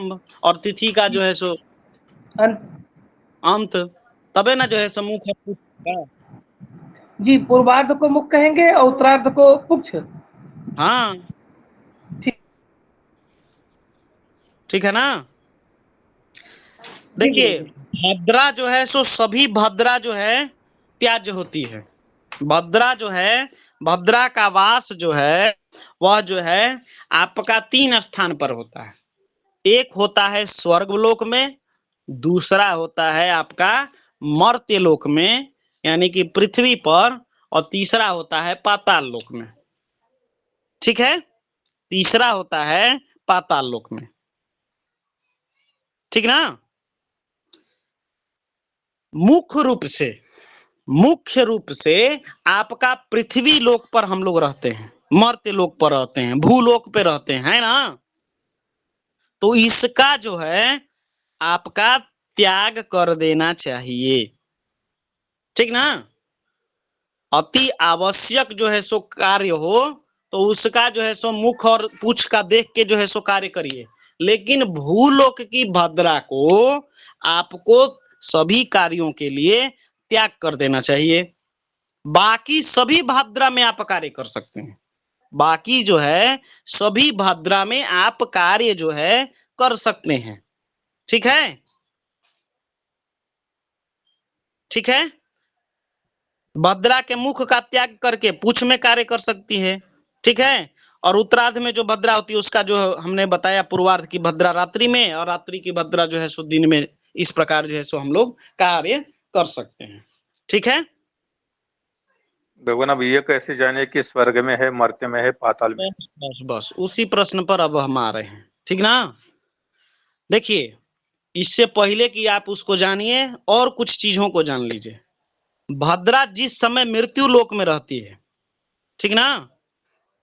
आरंभ और तिथि का जो है सो अंत, तबे ना जो है सो मुख और पुच्छ का। जी, पूर्वार्ध को मुख कहेंगे और उत्तरार्ध को पुच्छ। हाँ ठीक ठीक है ना। जी देखिए गुरुजी। भद्रा जो है सो सभी भद्रा जो है त्याज्य होती है। भद्रा जो है, भद्रा का वास जो है वह जो है आपका 3 स्थान पर होता है। एक होता है स्वर्गलोक में, दूसरा होता है आपका मर्त्य लोक में यानी कि पृथ्वी पर, और तीसरा होता है पाताल लोक में। ठीक है, तीसरा होता है पाताल लोक में। ठीक ना। मुख्य रूप से आपका पृथ्वी लोक पर हम लोग रहते हैं, मर्त्य लोक पर रहते हैं, भूलोक पे रहते हैं, है ना। तो इसका जो है आपका त्याग कर देना चाहिए। ठीक ना। अति आवश्यक जो है सो कार्य हो तो उसका जो है सो मुख और पूछ का देख के जो है सो कार्य करिए। लेकिन भूलोक की भद्रा को आपको सभी कार्यों के लिए त्याग कर देना चाहिए। बाकी सभी भद्रा में आप कार्य कर सकते हैं। बाकी जो है सभी भद्रा में आप कार्य जो है कर सकते हैं। ठीक है, ठीक है। भद्रा के मुख का त्याग करके पूछ में कार्य कर सकती है। ठीक है, और उत्तरार्ध में जो भद्रा होती है उसका जो हमने बताया, पूर्वार्ध की भद्रा रात्रि में और रात्रि की भद्रा जो है सो दिन में, इस प्रकार जो है सो हम लोग कार्य कर सकते हैं। ठीक है। भगवान अब ये कैसे जाने कि स्वर्ग में है, मर्त्य में है, पाताल में? बस बस बस उसी प्रश्न पर अब हम आ रहे हैं। ठीक ना। देखिए इससे पहले कि आप उसको जानिए और कुछ चीजों को जान लीजिए। भद्रा जिस समय मृत्यु लोक में रहती है, ठीक ना,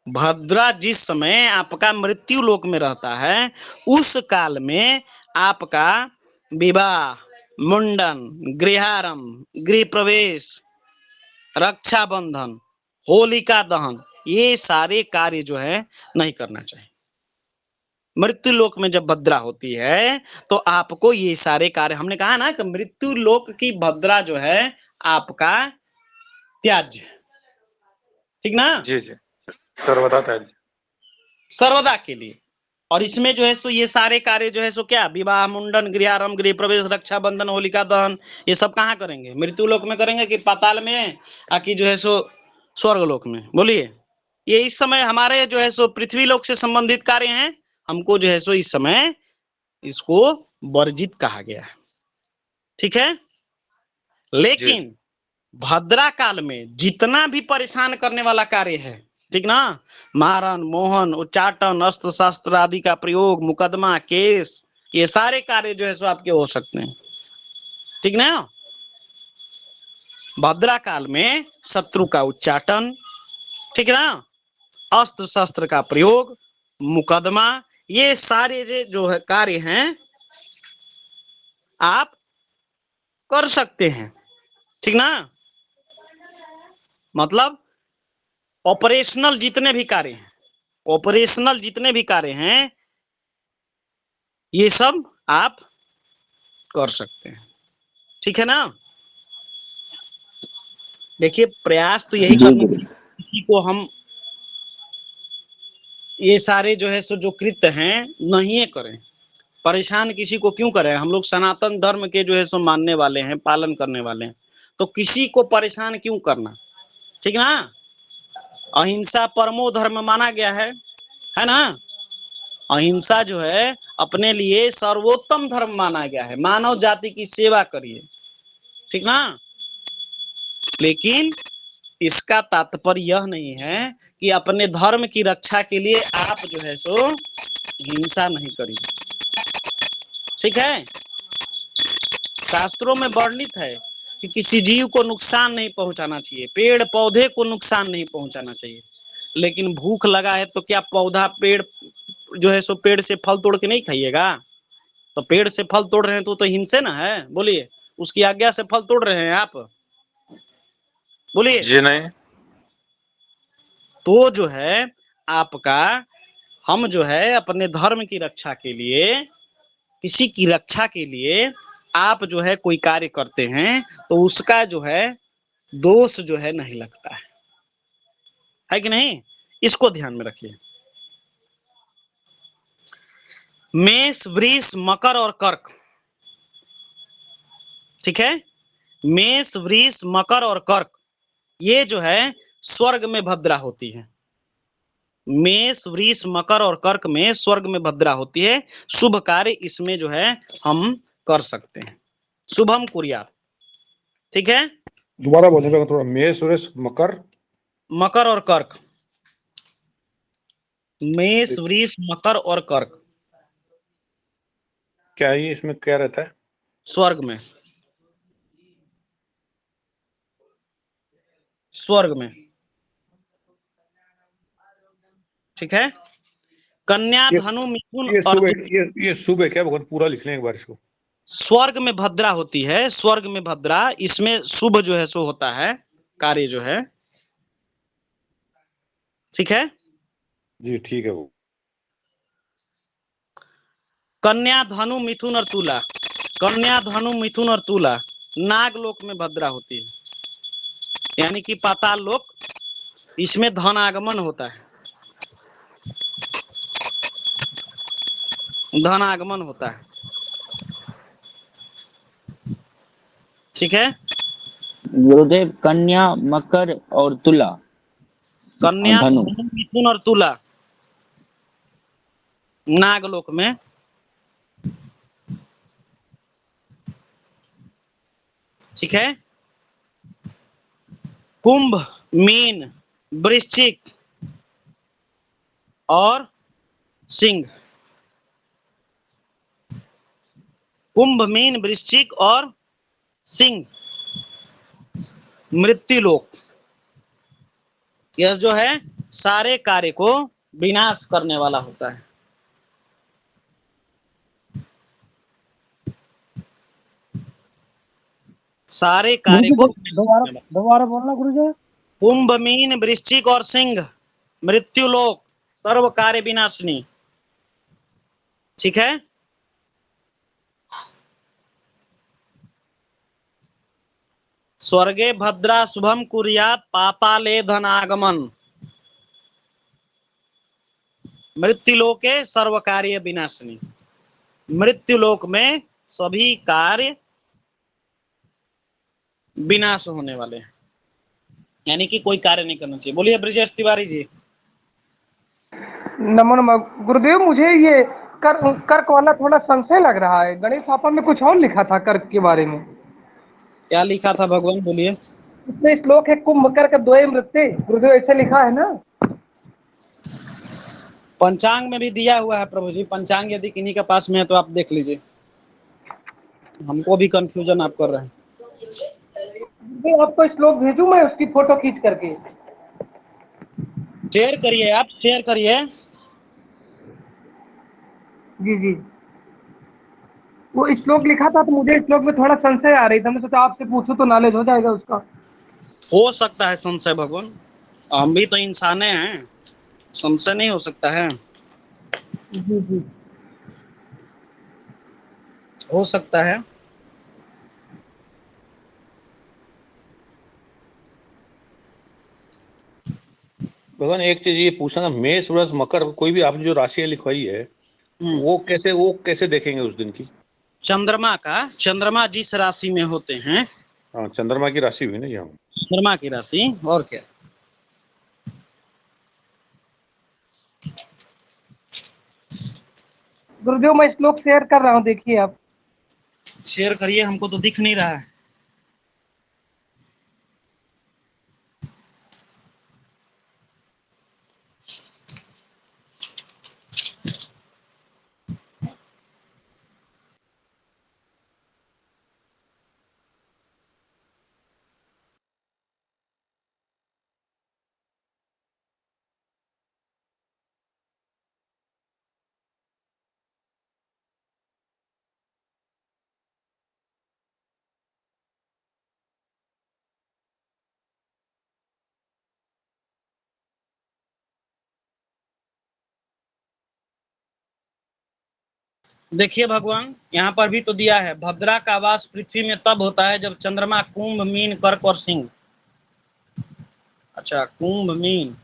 भद्रा जिस समय आपका मृत्यु लोक में रहता है उस काल में आपका विवाह, मुंडन, गृहारंभ, गृह प्रवेश, रक्षाबंधन, होलिका दहन, ये सारे कार्य जो है नहीं करना चाहिए। मृत्यु लोक में जब भद्रा होती है तो आपको ये सारे कार्य, हमने कहा ना कि मृत्यु लोक की भद्रा जो है आपका त्याज्य। ठीक ना, जी जी, सर्वदा त्याज्य, सर्वदा के लिए। और इसमें जो है सो ये सारे कार्य जो है सो क्या, विवाह, मुंडन, गृहारंभ, गृह प्रवेश, रक्षाबंधन, होलिका दहन, ये सब कहाँ करेंगे? मृत्यु लोक में करेंगे कि पाताल में, आकि जो है सो स्वर्ग लोक में? बोलिए। ये इस समय हमारे जो है सो पृथ्वी लोक से संबंधित कार्य हैं, हमको जो है सो इस समय इसको वर्जित कहा गया है। ठीक है। लेकिन भद्रा काल में जितना भी परेशान करने वाला कार्य है, ठीक ना, मारन, मोहन, उच्चाटन, अस्त्र शस्त्र आदि का प्रयोग, मुकदमा, केस, ये सारे कार्य जो है सो आपके हो सकते हैं। ठीक ना। भद्रा काल में शत्रु का उच्चाटन, ठीक ना, अस्त्र शस्त्र का प्रयोग, मुकदमा, ये सारे जो है कार्य हैं आप कर सकते हैं। ठीक ना। मतलब ऑपरेशनल जितने भी कार्य हैं, ऑपरेशनल जितने भी कार्य हैं ये सब आप कर सकते हैं। ठीक है ना। देखिए प्रयास तो यही करना किसी को हम ये सारे जो है सो जो कृत्य हैं नहीं करें। परेशान किसी को क्यों करें? हम लोग सनातन धर्म के जो है सो मानने वाले हैं, पालन करने वाले हैं, तो किसी को परेशान क्यों करना? ठीक ना। अहिंसा परमो धर्म माना गया है ना। अहिंसा जो है अपने लिए सर्वोत्तम धर्म माना गया है। मानव जाति की सेवा करिए, ठीक ना। लेकिन इसका तात्पर्य यह नहीं है कि अपने धर्म की रक्षा के लिए आप जो है सो हिंसा नहीं करिए। ठीक है। शास्त्रों में वर्णित है कि किसी जीव को नुकसान नहीं पहुंचाना चाहिए, पेड़ पौधे को नुकसान नहीं पहुंचाना चाहिए। लेकिन भूख लगा है तो क्या पौधा, पेड़ जो है सो पेड़ से फल तोड़ के नहीं खाइएगा? तो पेड़ से फल तोड़ रहे हैं तो हिंसे ना है? बोलिए। उसकी आज्ञा से फल तोड़ रहे हैं आप? बोलिए। जी नहीं। तो जो है आपका, हम जो है अपने धर्म की रक्षा के लिए किसी की रक्षा के लिए आप जो है कोई कार्य करते हैं तो उसका जो है दोष जो है नहीं लगता है कि नहीं? इसको ध्यान में रखिए। मेष, वृष, मकर और कर्क, ठीक है? मेष, वृष, मकर और कर्क ये जो है स्वर्ग में भद्रा होती है। मेष, वृष, मकर और कर्क में स्वर्ग में भद्रा होती है। शुभ कार्य इसमें जो है हम कर सकते हैं। शुभम कुर्यात, ठीक है? दोबारा बोलने का थोड़ा। मेष, वृष, मकर, मकर और कर्क, मेष, वृष, मकर और कर्क क्या है ये, इसमें क्या रहता है? स्वर्ग में, स्वर्ग में, ठीक है? कन्या, ये धनु, मिथुन ये और शुभ है, ये शुभ है क्या भगवान? पूरा लिख लें एक बार इसको। स्वर्ग में भद्रा होती है। स्वर्ग में भद्रा, इसमें शुभ जो है सो होता है कार्य जो है, ठीक है? जी ठीक है वो। कन्या, धनु, मिथुन और तुला, कन्या, धनु, मिथुन और तुला नागलोक में भद्रा होती है, यानी कि पाताल लोक। इसमें धन आगमन होता है, धन आगमन होता है, ठीक है? गुरुदेव, कन्या, मकर और तुला, कन्या, धनु। धनु, मिथुन और तुला नागलोक में, ठीक है? कुंभ, मीन, वृश्चिक और सिंह, कुंभ, मीन, वृश्चिक और सिंह मृत्युलोक, यह जो है सारे कार्य को विनाश करने वाला होता है। सारे कार्य को दोबारा दोबारा बोलना गुरुजी। कुंभ, मीन, वृश्चिक और सिंह मृत्युलोक, सर्व कार्य विनाशिनी, ठीक है? स्वर्गे भद्रा शुभम कुर्यात पाताले धनागमन, मृत्युलोके सर्व कार्य विनाशिनी। मृत्युलोक में सभी कार्य विनाश होने वाले हैं, यानी कि कोई कार्य नहीं करना चाहिए। बोलिए ब्रजेश तिवारी जी। नमो नमः गुरुदेव। मुझे ये कर्क वाला थोड़ा संशय लग रहा है। गणेश आपा में कुछ और लिखा था कर्क के बारे में। क्या लिखा था भगवान, बोलिए? इसमें श्लोक है कुंभ कर्क द्वय मृत्युः। गुरुदेव ऐसे लिखा है ना? पंचांग में भी दिया हुआ है प्रभु जी। पंचांग यदि किन्हीं के पास में है तो आप देख लीजिए, हमको भी कंफ्यूजन आप कर रहे हैं। गुरुदेव आपको श्लोक भेजूं मैं उसकी फोटो खींच करके? शेयर करिए, आप शेयर करिए। जी जी। वो श्लोक लिखा था तो मुझे श्लोक में थोड़ा संशय आ रही था। मैं सोचा आपसे पूछूं तो नॉलेज हो जाएगा उसका। हो सकता है संशय भगवान, हम भी तो इंसाने हैं, संशय नहीं हो सकता है? जी जी। हो सकता है। भगवान एक चीज ये पूछना था, मेष, वृष, मकर, कोई भी आपने जो राशियां लिखवाई है वो कैसे देखेंगे उस दिन की? चंद्रमा का, चंद्रमा जिस राशि में होते हैं, हाँ, चंद्रमा की राशि हुई ना यहाँ। चंद्रमा की राशि, और क्या? गुरुदेव मैं श्लोक शेयर कर रहा हूँ, देखिए आप। शेयर करिए, हमको तो दिख नहीं रहा है। देखिए भगवान, यहाँ पर भी तो दिया है, भद्रा का वास पृथ्वी में तब होता है जब चंद्रमा कुंभ, मीन, कर्क और सिंह। अच्छा, कुंभ, मीन,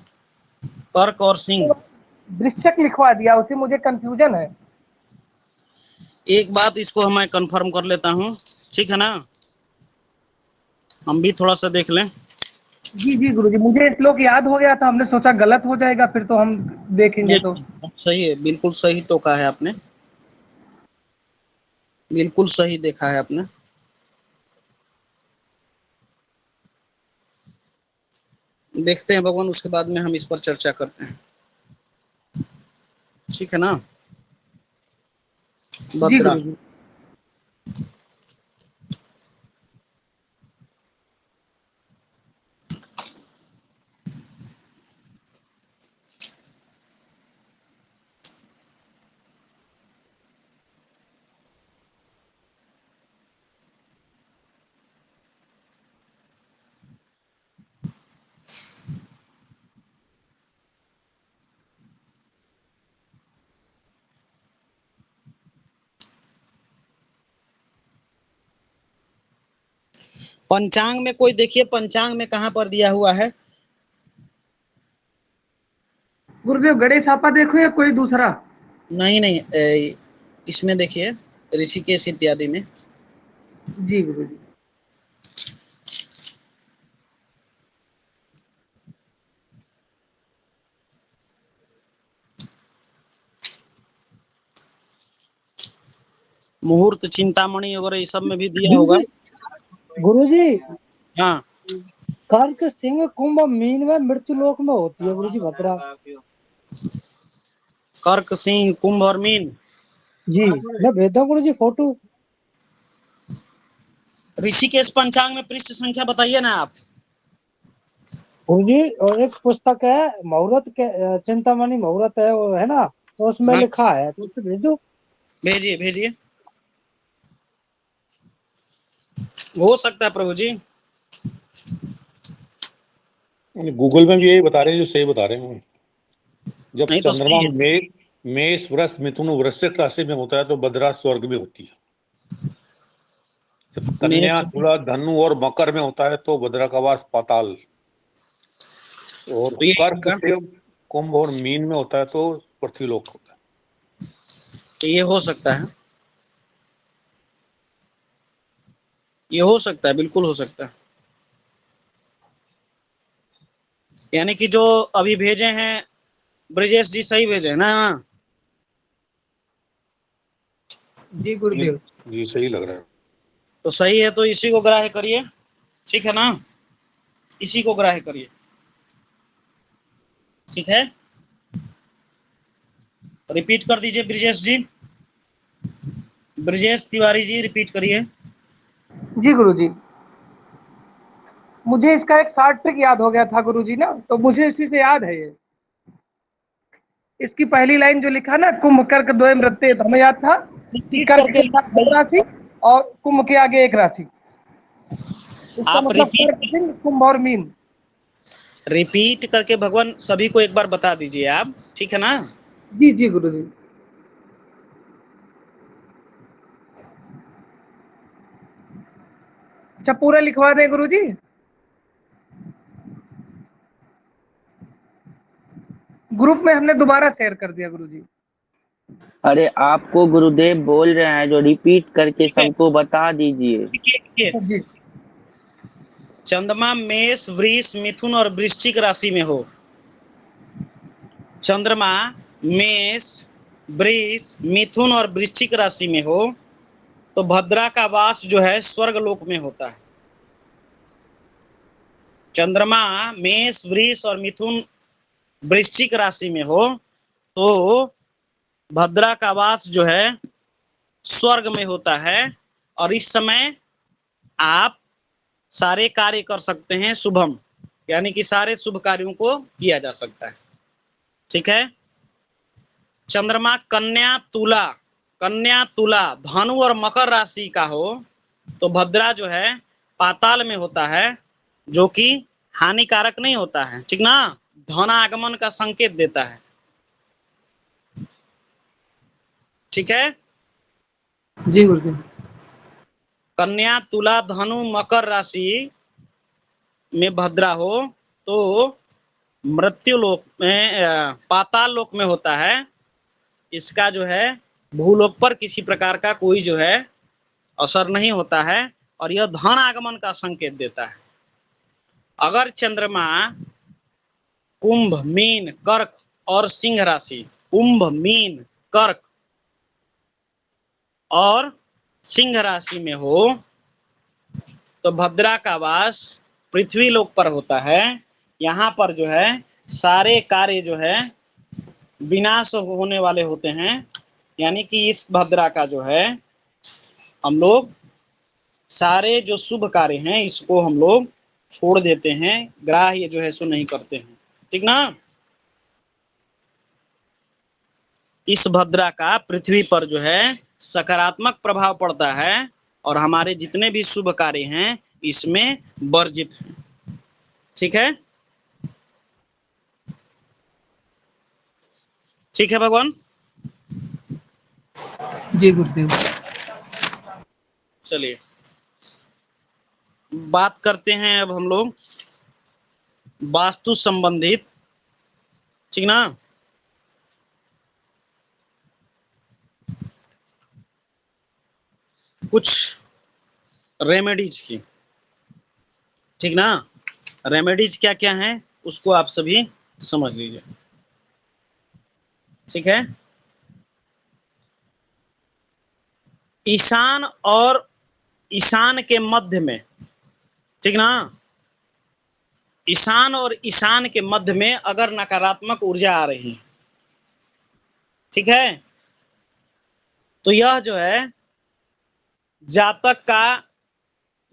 कर्क और सिंह। वृश्चिक लिखवा दिया, उसे मुझे कंफ्यूजन है। एक बात इसको मैं कंफर्म कर लेता हूँ, ठीक है ना, हम भी थोड़ा सा देख लें। जी जी गुरुजी, मुझे श्लोक याद हो गया था, हमने सोचा गलत हो जाएगा फिर तो हम देखेंगे तो। नहीं, सही है, बिल्कुल सही टोका है आपने, बिल्कुल सही देखा है आपने। देखते हैं भगवान, उसके बाद में हम इस पर चर्चा करते हैं, ठीक है ना। जी भद्रा, गुरुजी। पंचांग में कोई देखिए, पंचांग में कहाँ पर दिया हुआ है? गुरुदेव गणेश आपा देखो या कोई दूसरा? नहीं नहीं, इसमें देखिए, ऋषिकेश इत्यादि में। जी गुरुजी। मुहूर्त, चिंतामणि वगैरह ये सब में भी दिया होगा। गुरुजी, हाँ, कर्क, सिंह, कुंभ, मीन में मृत्यु लोक में होती है गुरुजी भद्रा। कर्क, सिंह, कुंभ और मीन। जी, मैं भेजता हूँ गुरुजी फोटो। ऋषिकेश पंचांग में पृष्ठ संख्या बताइए ना आप। गुरुजी, और एक पुस्तक है मुहूर्त के, चिंतामणि मुहूर्त है वो, है ना, तो उसमें हाँ, लिखा है, तो उसे भेज दो। भेजिए भेजिए, हो सकता है प्रभु जी। गूगल में भी यही बता रहे हैं जो सही बता रहे हैं। जब नहीं तो चंद्रमा सही है। मेष, वृष, मिथुन, वृश्चिक राशि में होता है तो भद्रा स्वर्ग में होती है। जब कन्या, मेष, तुला, धनु और मकर में होता है तो भद्रा का वास पाताल। और तो ये कर्क, होगा, सिंह, कुंभ और मीन में होता है तो पृथ्वीलोक होता है। तो ये हो सकता है, ये हो सकता है, बिल्कुल हो सकता है। यानी कि जो अभी भेजे हैं ब्रजेश जी, सही भेजे हैं ना? जी गुरुदेव। जी सही लग रहा है। तो सही है, तो इसी को ग्राह्य करिए, ठीक है ना, इसी को ग्राह्य करिए, ठीक है। रिपीट कर दीजिए ब्रजेश जी, ब्रजेश तिवारी जी रिपीट करिए। जी गुरुजी, मुझे इसका एक शॉर्ट ट्रिक याद हो गया था गुरुजी ना, तो मुझे इसी से याद है ये। इसकी पहली लाइन जो लिखा ना, कुंभ कर्क द्वयम रत्ते, तो हमें याद था कि रिपीट कर्क करके के साथ दो राशि और कुंभ के आगे एक राशि। इसका आप मतलब कर्क, सिंह, कुंभ और मीन। रिपीट करके भगवान सभी को एक बार बता दीजिए आप, ठीक है ना। जी जी गुरुजी। अच्छा, पूरा लिखवा दें गुरुजी? ग्रुप में हमने दोबारा शेयर कर दिया गुरुजी। अरे आपको गुरुदेव बोल रहे हैं, जो रिपीट करके ठीक है, सबको बता दीजिए। ठीक है। जी चंद्रमा मेष, वृष, मिथुन और वृश्चिक राशि में हो, चंद्रमा मेष, वृष, मिथुन और वृश्चिक राशि में हो, तो भद्रा का वास जो है स्वर्ग लोक में होता है। चंद्रमा मेष, वृष और मिथुन वृश्चिक राशि में हो तो भद्रा का वास जो है स्वर्ग में होता है, और इस समय आप सारे कार्य कर सकते हैं शुभम, यानी कि सारे शुभ कार्यों को किया जा सकता है, ठीक है। चंद्रमा कन्या, तुला, कन्या, तुला, धनु और मकर राशि का हो तो भद्रा जो है पाताल में होता है, जो कि हानिकारक नहीं होता है, ठीक ना, धनागमन का संकेत देता है, ठीक है। जी गुरुदेव। कन्या, तुला, धनु, मकर राशि में भद्रा हो तो मृत्यु लोक में पाताल लोक में होता है। इसका जो है भूलोक पर किसी प्रकार का कोई जो है असर नहीं होता है और यह धन आगमन का संकेत देता है। अगर चंद्रमा कुंभ, मीन, कर्क और सिंह राशि, कुंभ, मीन, कर्क और सिंह राशि में हो तो भद्रा का वास पृथ्वी लोक पर होता है। यहाँ पर जो है सारे कार्य जो है विनाश होने वाले होते हैं, यानी कि इस भद्रा का जो है हम लोग सारे जो शुभ कार्य हैं इसको हम लोग छोड़ देते हैं, ग्राह्य जो है सो नहीं करते हैं, ठीक ना। इस भद्रा का पृथ्वी पर जो है सकारात्मक प्रभाव पड़ता है और हमारे जितने भी शुभ कार्य हैं इसमें वर्जित हैं, ठीक है। ठीक है भगवान। जी गुरुदेव। चलिए बात करते हैं अब हम लोग वास्तु संबंधित, ठीक ना। कुछ रेमेडीज की, ठीक ना। रेमेडीज क्या क्या हैं उसको आप सभी समझ लीजिए, ठीक है। ईशान और ईशान के मध्य में, ठीक ना, ईशान और ईशान के मध्य में अगर नकारात्मक ऊर्जा आ रही है, ठीक है, तो यह जो है जातक का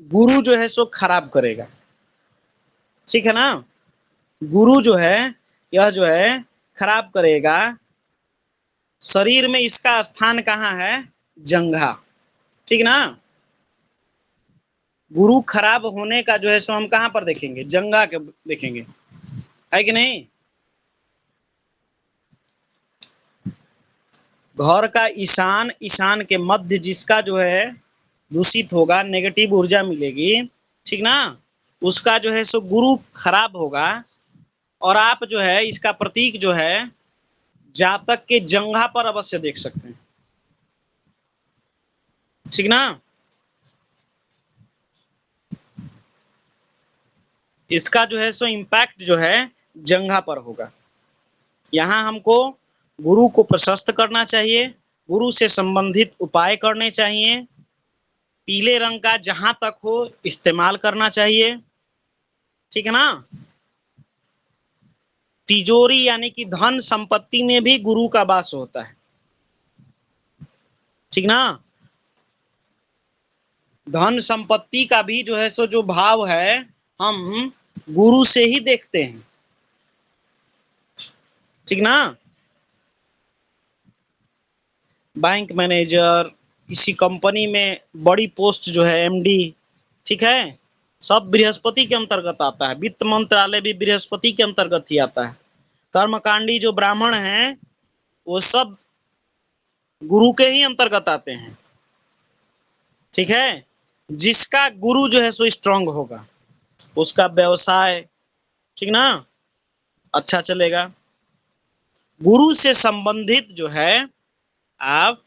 गुरु जो है सो खराब करेगा, ठीक है ना। गुरु जो है यह जो है खराब करेगा। शरीर में इसका स्थान कहाँ है? जंघा, ठीक ना। गुरु खराब होने का जो है सो हम कहाँ पर देखेंगे? जंघा के देखेंगे, है कि नहीं। घर का ईशान, ईशान के मध्य जिसका जो है दूषित होगा, नेगेटिव ऊर्जा मिलेगी, ठीक ना, उसका जो है सो गुरु खराब होगा। और आप जो है इसका प्रतीक जो है जातक के जंघा पर अवश्य देख सकते हैं, ठीक ना। इसका जो है सो इम्पैक्ट जो है जंघा पर होगा। यहाँ हमको गुरु को प्रशस्त करना चाहिए, गुरु से संबंधित उपाय करने चाहिए, पीले रंग का जहां तक हो इस्तेमाल करना चाहिए, ठीक है ना। तिजोरी यानी कि धन संपत्ति में भी गुरु का वास होता है, ठीक ना। धन संपत्ति का भी जो है सो जो भाव है हम गुरु से ही देखते हैं, ठीक ना। बैंक मैनेजर, किसी कंपनी में बड़ी पोस्ट जो है एमडी, ठीक है, सब बृहस्पति के अंतर्गत आता है। वित्त मंत्रालय भी बृहस्पति के अंतर्गत ही आता है। कर्मकांडी जो ब्राह्मण हैं वो सब गुरु के ही अंतर्गत आते हैं, ठीक है। जिसका गुरु जो है सो स्ट्रांग होगा उसका व्यवसाय, ठीक ना, अच्छा चलेगा। गुरु से संबंधित जो है आप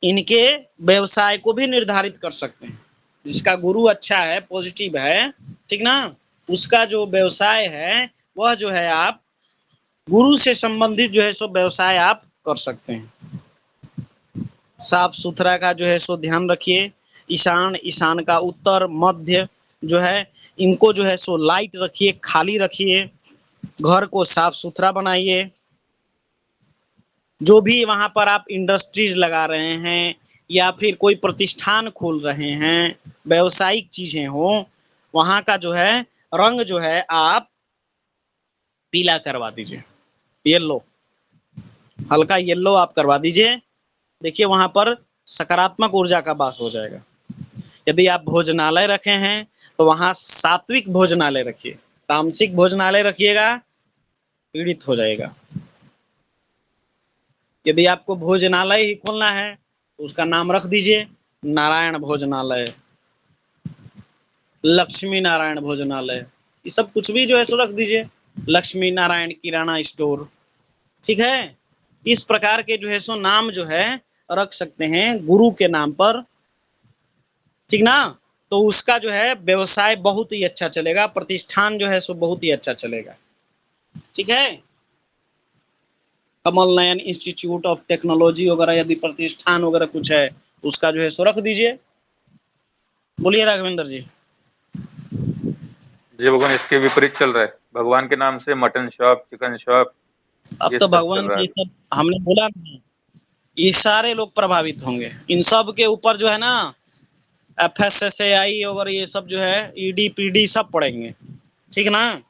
इनके व्यवसाय को भी निर्धारित कर सकते हैं। जिसका गुरु अच्छा है, पॉजिटिव है, ठीक ना, उसका जो व्यवसाय है वह जो है आप गुरु से संबंधित जो है सो व्यवसाय आप कर सकते हैं। साफ सुथरा का जो है सो ध्यान रखिए। ईशान, ईशान का उत्तर, मध्य जो है इनको जो है सो लाइट रखिए, खाली रखिए, घर को साफ सुथरा बनाइए। जो भी वहां पर आप इंडस्ट्रीज लगा रहे हैं या फिर कोई प्रतिष्ठान खोल रहे हैं, व्यावसायिक चीजें हो, वहां का जो है रंग जो है आप पीला करवा दीजिए, येलो, हल्का येलो आप करवा दीजिए। देखिए वहां पर सकारात्मक ऊर्जा का वास हो जाएगा। यदि आप भोजनालय रखे हैं तो वहां सात्विक भोजनालय रखिए, तामसिक भोजनालय रखिएगा, पीड़ित हो जाएगा। यदि आपको भोजनालय ही खोलना है उसका नाम रख दीजिए नारायण भोजनालय, लक्ष्मी नारायण भोजनालय, ये सब कुछ भी जो है सो रख दीजिए, लक्ष्मी नारायण किराना स्टोर। ठीक है, इस प्रकार के जो है सो नाम जो है रख सकते हैं गुरु के नाम पर, ठीक ना। तो उसका जो है व्यवसाय बहुत ही अच्छा चलेगा, प्रतिष्ठान जो है सो बहुत ही अच्छा चलेगा। ठीक है, Kamal Nayan institute of technology वगैरह यदि प्रतिष्ठान वगैरह कुछ है उसका जो है सो रख दीजिए। बोलिए राघवेंद्र जी। जी भगवान, इसके विपरीत चल रहा है, भगवान के नाम से मटन शॉप, चिकन शॉप, अब ये तो सब चल भगवान रहा के है। सब हमने बोला ना, ये सारे लोग प्रभावित होंगे, इन सब के ऊपर जो है ना FSSAI वगैरह ये सब जो है ED PD सब पड़ेंगे, ठीक ना।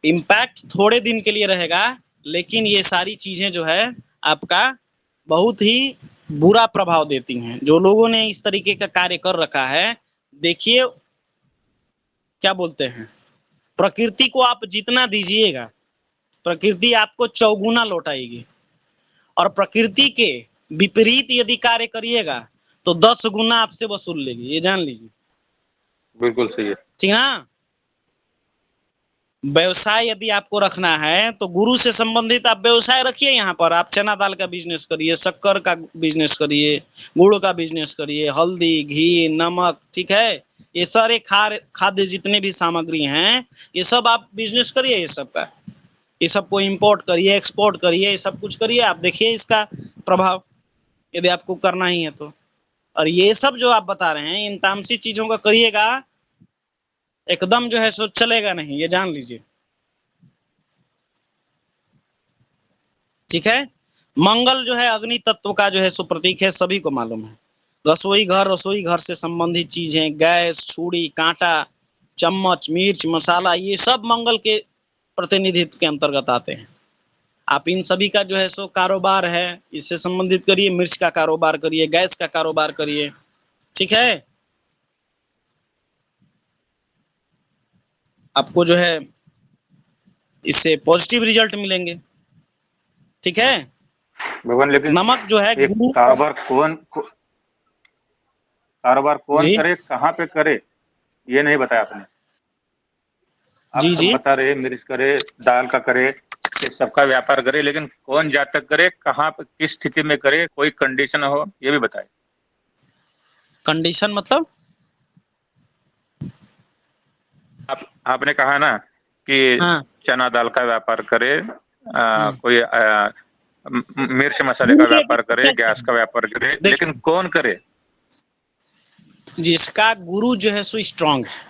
इम्पैक्ट थोड़े दिन के लिए रहेगा, लेकिन ये सारी चीजें जो है आपका बहुत ही बुरा प्रभाव देती हैं। जो लोगों ने इस तरीके का कार्य कर रखा है, देखिए क्या बोलते हैं, प्रकृति को आप जितना दीजिएगा प्रकृति आपको चौगुना लौटाएगी, और प्रकृति के विपरीत यदि कार्य करिएगा तो 10 गुना आपसे वसूल लेगी, ये जान लीजिए। बिल्कुल सही है। ठीक ना। व्यवसाय यदि आपको रखना है तो गुरु से संबंधित आप व्यवसाय रखिए। यहाँ पर आप चना दाल का बिजनेस करिए, शक्कर का बिजनेस करिए, गुड़ का बिजनेस करिए, हल्दी, घी, नमक, ठीक है, ये सारे खाद्य जितने भी सामग्री हैं ये सब आप बिजनेस करिए। ये सब का, ये सबको इंपोर्ट करिए, एक्सपोर्ट करिए, ये सब कुछ करिए। आप देखिए इसका प्रभाव, यदि आपको करना ही है तो। और ये सब जो आप बता रहे हैं इन तामसी चीजों का करिएगा, एकदम जो है सो चलेगा नहीं, ये जान लीजिए। ठीक है, मंगल जो है अग्नि तत्व का जो है सो प्रतीक है, सभी को मालूम है। रसोई घर से संबंधित चीजें, गैस, छुरी, कांटा, चम्मच, मिर्च, मसाला, ये सब मंगल के प्रतिनिधित्व के अंतर्गत आते हैं। आप इन सभी का जो है सो कारोबार है, इससे संबंधित करिए, मिर्च का कारोबार करिए, गैस का कारोबार करिए। ठीक है, आपको जो है इससे पॉजिटिव रिजल्ट मिलेंगे। ठीक है, भगवान, लेकिन नमक जो है एक कारोबार कौन जी करे, कहाँ पे करे, ये नहीं बताया आपने। आप जी सब जी बता रहे, मिर्च करे, दाल का करे, ये सबका व्यापार करे, लेकिन कौन जातक करे, कहाँ पे, किस स्थिति में करे, कोई कंडीशन हो, ये भी बताए। कंडीशन मतलब आपने कहा ना कि हाँ चना दाल का व्यापार करे, कोई मिर्च मसाले का गुरु व्यापार करे, यदि गैस का व्यापार करे, देखिए, लेकिन कौन करे? जिसका गुरु जो है सो स्ट्रांग है,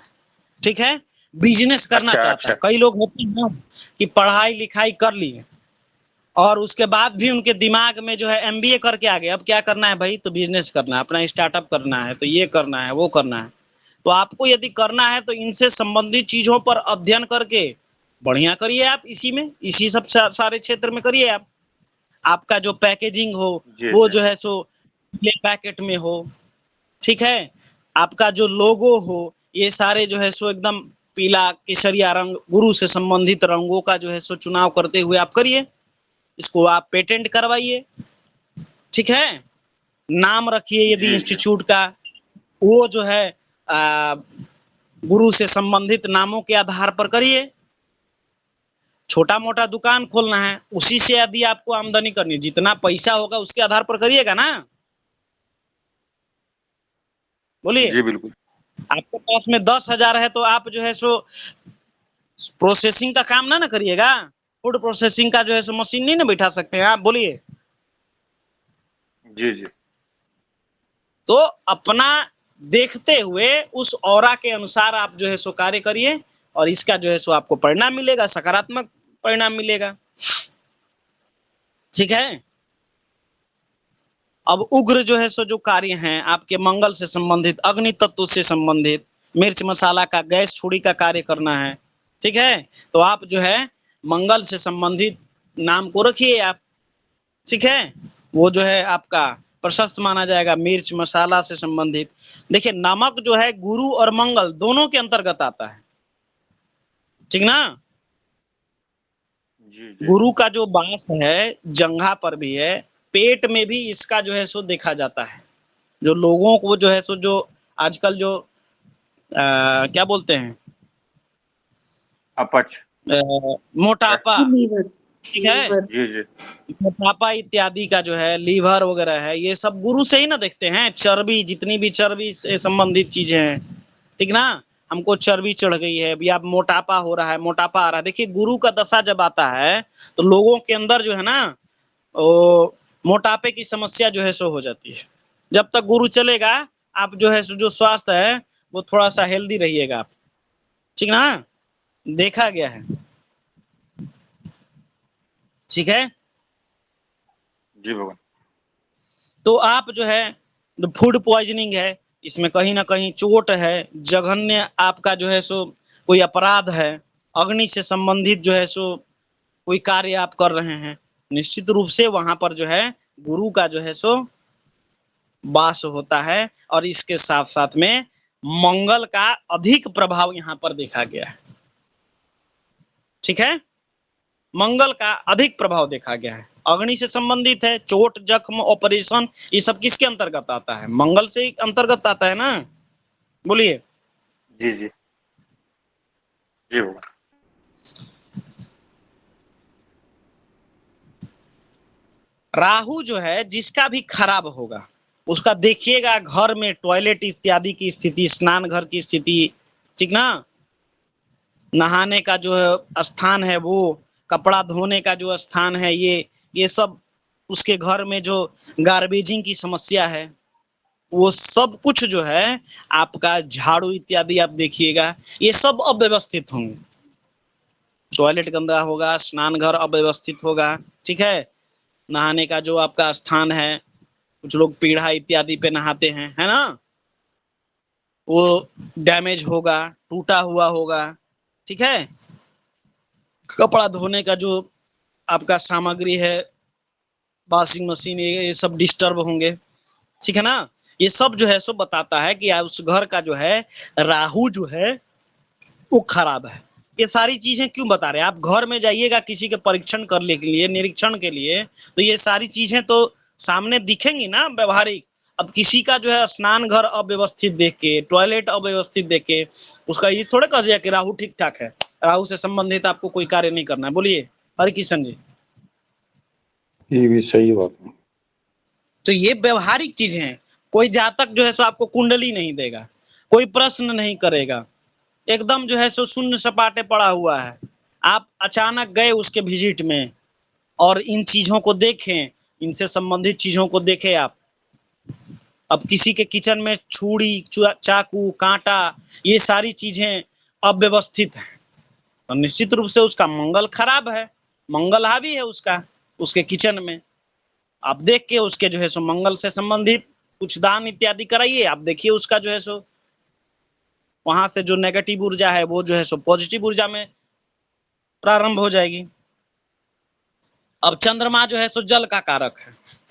ठीक है, बिजनेस करना अच्छा चाहता अच्छा। है। कई लोग होते हैं ना कि पढ़ाई लिखाई कर लिए और उसके बाद भी उनके दिमाग में जो है MBA करके आ गए, अब क्या करना है भाई, तो बिजनेस करना है, अपना स्टार्टअप करना है, तो ये करना है, वो करना है। तो आपको यदि करना है तो इनसे संबंधित चीजों पर अध्ययन करके बढ़िया करिए, आप इसी में, इसी सब सारे क्षेत्र में करिए आप। आपका जो पैकेजिंग हो जी वो जी। जो है सो पैकेट में हो, ठीक है, आपका जो लोगो हो ये सारे जो है सो एकदम पीला केसरिया रंग, गुरु से संबंधित रंगों का जो है सो चुनाव करते हुए आप करिए, इसको आप पेटेंट करवाइए। ठीक है, नाम रखिए यदि जी जी। इंस्टीट्यूट का, वो जो है गुरु से संबंधित नामों के आधार पर करिए। छोटा मोटा दुकान खोलना है, उसी से यदि आपको आमदनी करनी है, जितना पैसा होगा उसके आधार पर करिएगा ना। बोलिए, जी बिल्कुल। आपके पास में 10,000 है तो आप जो है सो प्रोसेसिंग का काम ना करिएगा, फूड प्रोसेसिंग का जो है सो मशीन नहीं ना बैठा सकते हैं आप। बोलिए, जी जी। तो अपना देखते हुए उस औरा के अनुसार आप जो है सो कार्य करिए, और इसका जो है सो आपको परिणाम मिलेगा, सकारात्मक परिणाम मिलेगा। ठीक है, अब उग्र जो है सो जो कार्य हैं आपके मंगल से संबंधित, अग्नि तत्व से संबंधित, मिर्च मसाला का, गैस छुरी का कार्य करना है। ठीक है, तो आप जो है मंगल से संबंधित नाम को रखिए आप। ठीक है, वो जो है आपका प्रशस्त माना जाएगा, मिर्च मसाला से संबंधित। देखिए, नमक जो है गुरु और मंगल दोनों के अंतर्गत आता है, ठीक ना। जी जी। गुरु का जो वास है जंघा पर भी है, पेट में भी इसका जो है सो देखा जाता है। जो लोगों को जो है सो जो आजकल जो क्या बोलते हैं अपच। मोटापा, लीवर ठीक है, लीवर जी जी। मोटापा इत्यादि का जो है लीवर वगैरह है, ये सब गुरु से ही ना देखते हैं। चर्बी, जितनी भी चर्बी से संबंधित चीजें हैं, ठीक ना, हमको चर्बी चढ़ गई है, अभी आप मोटापा हो रहा है, मोटापा आ रहा है, देखिए गुरु का दशा जब आता है तो लोगों के अंदर जो है ना वो मोटापे की समस्या जो है सो हो जाती है। जब तक गुरु चलेगा आप जो है सो जो स्वास्थ्य है वो थोड़ा सा हेल्दी रहिएगा आप, ठीक ना, देखा गया है, ठीक है। जी भगवान। तो आप जो है फूड पॉइजनिंग है, इसमें कहीं ना कहीं चोट है, जघन्य आपका जो है सो कोई अपराध है, अग्नि से संबंधित जो है सो कोई कार्य आप कर रहे हैं, निश्चित रूप से वहां पर जो है गुरु का जो है सो वास होता है। और इसके साथ साथ में मंगल का अधिक प्रभाव यहाँ पर देखा गया है, ठीक है, मंगल का अधिक प्रभाव देखा गया है। अग्नि से संबंधित है, चोट, जख्म, ऑपरेशन, ये सब किसके अंतर्गत आता है? मंगल से अंतर्गत आता है ना, बोलिए। जी जी जी भगवान। राहु जो है जिसका भी खराब होगा उसका देखिएगा घर में टॉयलेट इत्यादि की स्थिति, स्नान घर की स्थिति, ठीक ना, नहाने का जो है स्थान है, वो कपड़ा धोने का जो स्थान है, ये सब उसके घर में जो गार्बेजिंग की समस्या है, वो सब कुछ जो है आपका झाड़ू इत्यादि आप देखिएगा ये सब अव्यवस्थित होंगे। टॉयलेट गंदा होगा, स्नान घर अव्यवस्थित होगा, ठीक है, नहाने का जो आपका स्थान है, कुछ लोग पीढ़ा इत्यादि पे नहाते हैं, है ना, वो डैमेज होगा, टूटा हुआ होगा, ठीक है। कपड़ा धोने का जो आपका सामग्री है, वॉशिंग मशीन, ये सब डिस्टर्ब होंगे, ठीक है ना। ये सब जो है सो बताता है कि उस घर का जो है राहु जो है वो खराब है। ये सारी चीजें क्यों बता रहे हैं? आप घर में जाइएगा किसी के परीक्षण करने के लिए, निरीक्षण के लिए, तो ये सारी चीजें तो सामने दिखेंगी ना व्यवहारिक। अब किसी का जो है स्नान घर अव्यवस्थित देख के, टॉयलेट अव्यवस्थित देख के उसका ये थोड़े कह दिया कि राहु ठीक ठाक है, राहु से संबंधित आपको कोई कार्य नहीं करना है। बोलिए हरिकिशन जी। ये भी सही बात है। तो ये व्यवहारिक चीजें हैं। कोई जातक जो है सो आपको कुंडली नहीं देगा, कोई प्रश्न नहीं करेगा, एकदम जो है सो शून्य सपाटे पड़ा हुआ है। आप अचानक गए उसके विजिट में और इन चीजों को देखें, इनसे संबंधित चीजों को देखें आप। अब किसी के किचन में छुरी, चाकू, कांटा, ये सारी चीजें अव्यवस्थित हैं, तो निश्चित रूप से उसका मंगल खराब है, मंगल हावी है उसका, उसके किचन में। आप देख के उसके जो है सो मंगल से संबंधित कुछ दान इत्यादि कराइए, आप देखिए उसका जो है सो वहां से जो नेगेटिव ऊर्जा है वो जो है सो पॉजिटिव ऊर्जा में प्रारंभ हो जाएगी। अब चंद्रमा जो है सो जल का कारक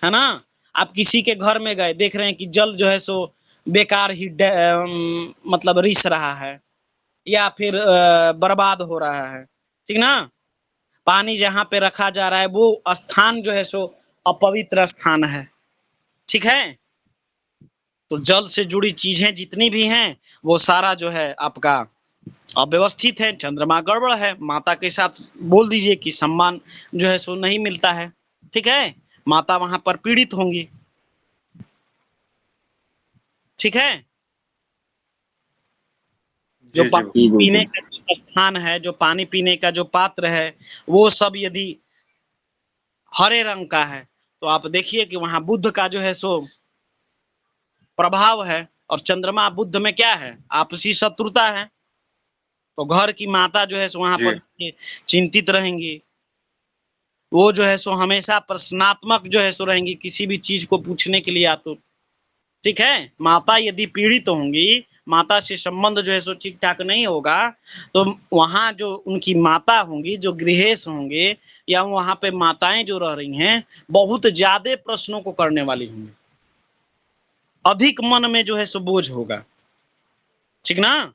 है ना। आप किसी के घर में गए, देख रहे हैं कि जल जो है सो बेकार ही मतलब रिस रहा है या फिर बर्बाद हो रहा है, ठीक ना। पानी जहां पे रखा जा रहा है वो स्थान जो है सो अपवित्र स्थान है, ठीक है। तो जल से जुड़ी चीजें जितनी भी हैं वो सारा जो है आपका अव्यवस्थित है, चंद्रमा गड़बड़ है। माता के साथ बोल दीजिए कि सम्मान जो है सो नहीं मिलता है, ठीक है, माता वहां पर पीड़ित होंगी, ठीक है। जो जी जी पानी पीने का जो स्थान है, जो पानी पीने का जो पात्र है, वो सब यदि हरे रंग का है तो आप देखिए कि वहां बुद्ध का जो है सो प्रभाव है। और चंद्रमा बुद्ध में क्या है? आपसी शत्रुता है। तो घर की माता जो है सो वहां जी पर चिंतित रहेंगी, वो जो है सो हमेशा प्रश्नात्मक जो है सो रहेंगी, किसी भी चीज को पूछने के लिए आतुर, ठीक है। माता यदि पीड़ित होंगी, माता से संबंध जो है सो ठीक ठाक नहीं होगा, तो वहां जो उनकी माता होंगी, जो गृहेश होंगे या वहां पे माताएं जो रह रही हैं, बहुत ज्यादा प्रश्नों को करने वाली होंगी, अधिक मन में जो है सो बोझ होगा, ठीक ना।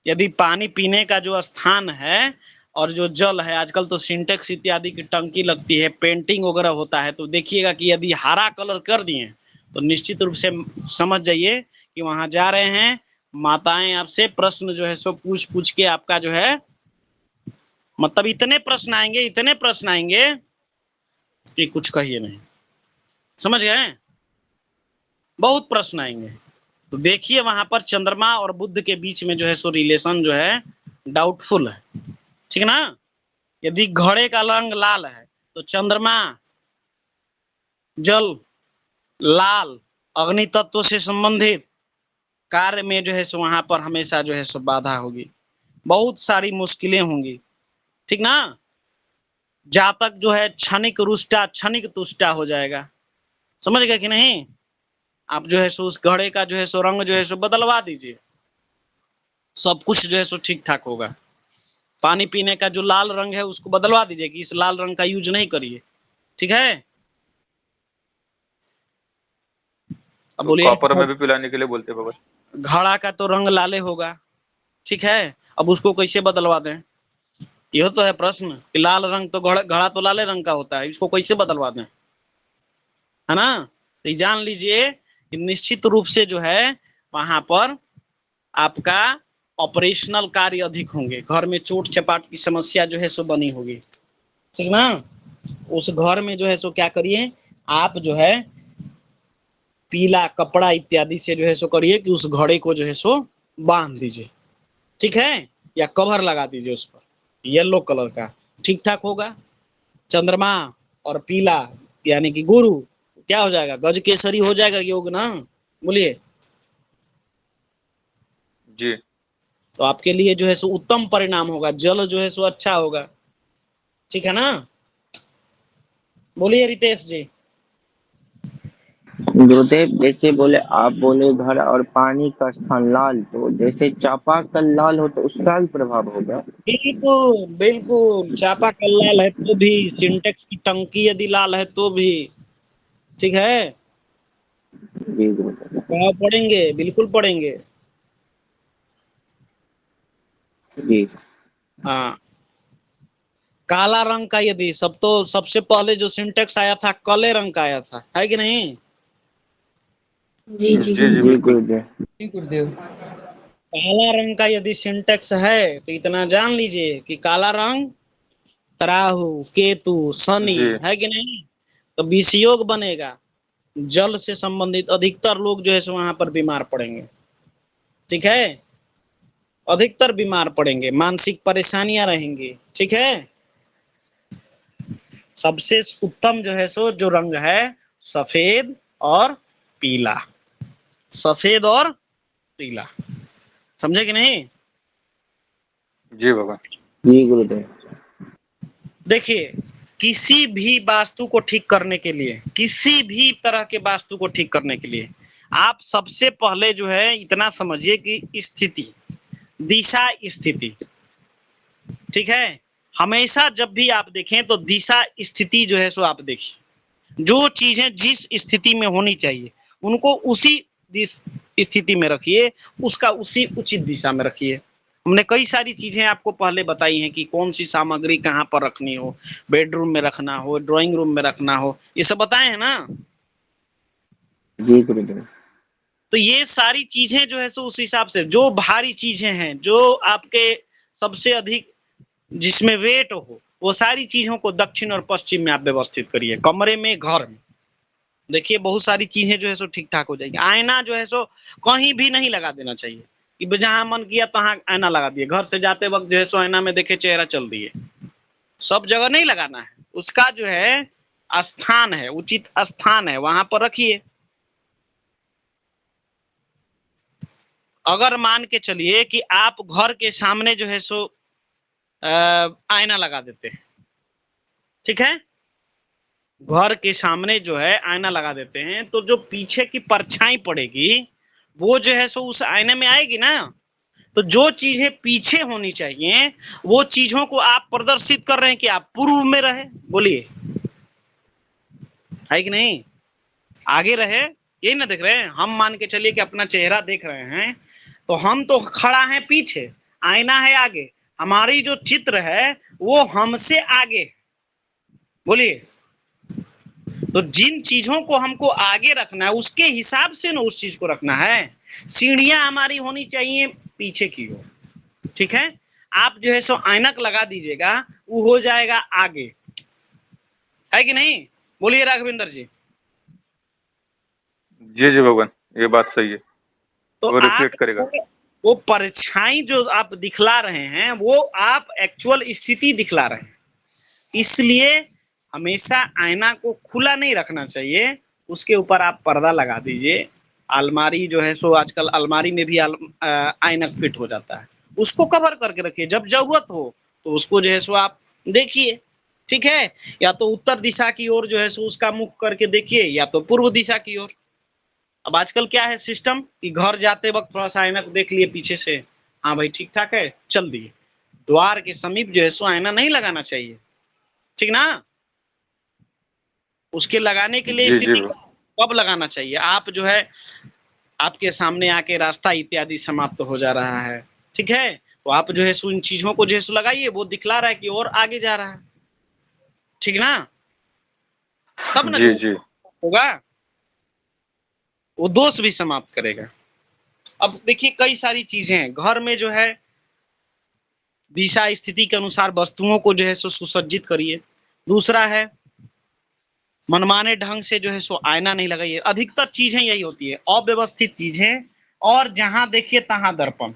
यदि पानी पीने का जो स्थान है और जो जल है, आजकल तो सिंटेक्स इत्यादि की टंकी लगती है, पेंटिंग वगैरह होता है, तो देखिएगा कि यदि हरा कलर कर दिए तो निश्चित रूप से समझ जाइए कि वहां जा रहे हैं माताएं आपसे प्रश्न जो है सो पूछ पूछ के आपका जो है मतलब इतने प्रश्न आएंगे कि कुछ कहिए नहीं। समझ गए? बहुत प्रश्न आएंगे। तो देखिए वहां पर चंद्रमा और बुध के बीच में जो है सो रिलेशन जो है डाउटफुल है, ठीक है ना। यदि घड़े का रंग लाल है तो चंद्रमा जल लाल अग्नि तत्व से संबंधित कार्य में जो है सो वहां पर हमेशा जो है सो बाधा होगी, बहुत सारी मुश्किलें होंगी, ठीक ना। जातक जो है क्षणिक रुष्टा क्षणिक तुष्टा हो जाएगा। समझ गए कि नहीं? आप जो है सो उस घड़े का जो है सो रंग जो है सो बदलवा दीजिए, सब कुछ जो है सो ठीक ठाक होगा। पानी पीने का जो लाल रंग है उसको बदलवा दीजिए कि इस लाल रंग का यूज नहीं करिए, ठीक है। अब बोलिए कॉपर में भी पिलाने के लिए बोलते हैं बाबा। घड़ा का तो रंग लाले होगा, ठीक है, अब उसको कैसे बदलवा दें? यह तो है प्रश्न कि लाल रंग तो घड़ा तो लाले रंग का होता है, इसको कैसे बदलवा दें, है ना। तो ये जान लीजिए कि निश्चित रूप से जो है वहां पर आपका ऑपरेशनल कार्य अधिक होंगे, घर में चोट चपाट की समस्या जो है सो बनी होगी, ठीक ना। उस घर में जो है सो क्या करिए आप जो है पीला कपड़ा इत्यादि से जो है सो करिए कि उस घड़े को जो है सो बांध दीजिए, ठीक है, या कवर लगा दीजिए उस पर येलो कलर का, ठीक ठाक होगा। चंद्रमा और पीला यानी कि गुरु क्या हो जाएगा, गज केसरी हो जाएगा योग ना। बोलिए। जी तो आपके लिए जो है सो उत्तम परिणाम होगा, जल जो है सो अच्छा होगा, ठीक है ना। बोलिए रितेश जी। गुरुदेव देखिए, बोले आप बोले घर और पानी का स्थान लाल, तो जैसे चापाकल लाल हो तो उसका भी प्रभाव होगा। बिल्कुल बिल्कुल, चापाकल लाल है तो भी, सिंटेक्स की टंकी यदि लाल है तो भी, ठीक है। जी गुरुदेव। प्रभाव पड़ेंगे, बिल्कुल पड़ेंगे। जी हाँ, काला रंग का यदि सबसे पहले जो सिंटेक्स आया था काले रंग का आया था, है कि नहीं। जी जी जी जी जी बिल्कुल। गुरुदेव। जी गुरुदेव। काला रंग का यदि सिंटेक्स है तो इतना जान लीजिए कि काला रंग राहु केतु शनि, जी है कि नहीं। तो विषयोग बनेगा, जल से संबंधित अधिकतर लोग जो है सो वहां पर बीमार पड़ेंगे, ठीक है, अधिकतर बीमार पड़ेंगे, मानसिक परेशानियां रहेंगी, ठीक है। सबसे उत्तम जो है सो जो रंग है सफेद और पीला, सफेद और पीला, समझे कि नहीं। जी बाबा। जी गुरुदेव। देखिए किसी भी वास्तु को ठीक करने के लिए, किसी भी तरह के वास्तु को ठीक करने के लिए आप सबसे पहले जो है इतना समझिए कि स्थिति, दिशा स्थिति, ठीक है। हमेशा जब भी आप देखें तो दिशा स्थिति जो है सो आप देखिए, जो चीजें जिस स्थिति में होनी चाहिए उनको उसी स्थिति में रखिए, उसका उसी उचित दिशा में रखिए। हमने कई सारी चीजें आपको पहले बताई हैं कि कौन सी सामग्री कहाँ पर रखनी हो, बेडरूम में रखना हो, ड्राइंग रूम में रखना हो, ये सब बताए हैं ना। जी गुरुदेव। तो ये सारी चीजें जो है सो उस हिसाब से, जो भारी चीजें हैं, जो आपके सबसे अधिक जिसमें वेट हो, वो सारी चीजों को दक्षिण और पश्चिम में आप व्यवस्थित करिए, कमरे में, घर में। देखिए बहुत सारी चीजें जो है सो ठीक ठाक हो जाएगी। आईना जो है सो कहीं भी नहीं लगा देना चाहिए कि जहां मन किया तहां आईना लगा दिए, घर से जाते वक्त जो है सो आईना में देखे चेहरा चल दिए, सब जगह नहीं लगाना है। उसका जो है स्थान है, उचित स्थान है, वहां पर रखिए। अगर मान के चलिए कि आप घर के सामने जो है सो आईना लगा देते हैं, ठीक है, घर के सामने जो है आईना लगा देते हैं, तो जो पीछे की परछाई पड़ेगी वो जो है सो उस आईने में आएगी ना। तो जो चीजें पीछे होनी चाहिए वो चीजों को आप प्रदर्शित कर रहे हैं कि आप पूर्व में रहे। बोलिए, है कि नहीं, आगे रहे, यही ना देख रहे हैं हम। मान के चलिए कि अपना चेहरा देख रहे हैं तो हम तो खड़ा है पीछे, आईना है आगे, हमारी जो चित्र है वो हमसे आगे, बोलिए, तो जिन चीजों को हमको आगे रखना है उसके हिसाब से ना उस चीज को रखना है। सीढ़ियां हमारी होनी चाहिए पीछे की ओर, ठीक है। आप जो है सो ऐनक लगा दीजिएगा, वो हो जाएगा आगे, है कि नहीं? बोलिए राघवेंद्र जी। जी जी भगवान, ये बात सही है, तो वो आप रिफ्लेक्ट करेगा। वो परछाई जो आप दिखला रहे हैं वो आप एक्चुअल स्थिति दिखला रहे हैं। इसलिए हमेशा आईना को खुला नहीं रखना चाहिए, उसके ऊपर आप पर्दा लगा दीजिए। अलमारी जो है सो आजकल अलमारी में भी ऐनक फिट हो जाता है, उसको कवर करके रखिए। जब जरूरत हो तो उसको जो है सो आप देखिए, ठीक है। या तो उत्तर दिशा की ओर जो है सो उसका मुख करके देखिए, या तो पूर्व दिशा की ओर। अब आजकल क्या है सिस्टम कि घर जाते वक्त थोड़ा सा ऐनक देख लिए पीछे से, हाँ भाई ठीक ठाक है, चल दिए। द्वार के समीप जो है सो आईना नहीं लगाना चाहिए, ठीक ना। उसके लगाने के लिए जी जी स्थिति कब लगाना चाहिए? आप जो है आपके सामने आके रास्ता इत्यादि समाप्त हो जा रहा है, ठीक है, तो आप जो है सो इन चीजों को जो है सो लगाइए, वो दिखला रहा है कि और आगे जा रहा है, ठीक ना। तब ना जी जो जी होगा वो दोष भी समाप्त करेगा। अब देखिए कई सारी चीजें हैं घर में जो है, दिशा स्थिति के अनुसार वस्तुओं को जो है सो सुसज्जित करिए। दूसरा है मनमाने ढंग से जो है सो आईना नहीं लगाइए। अधिकतर चीजें यही होती है, अव्यवस्थित चीजें, और जहां देखिए तहां दर्पण,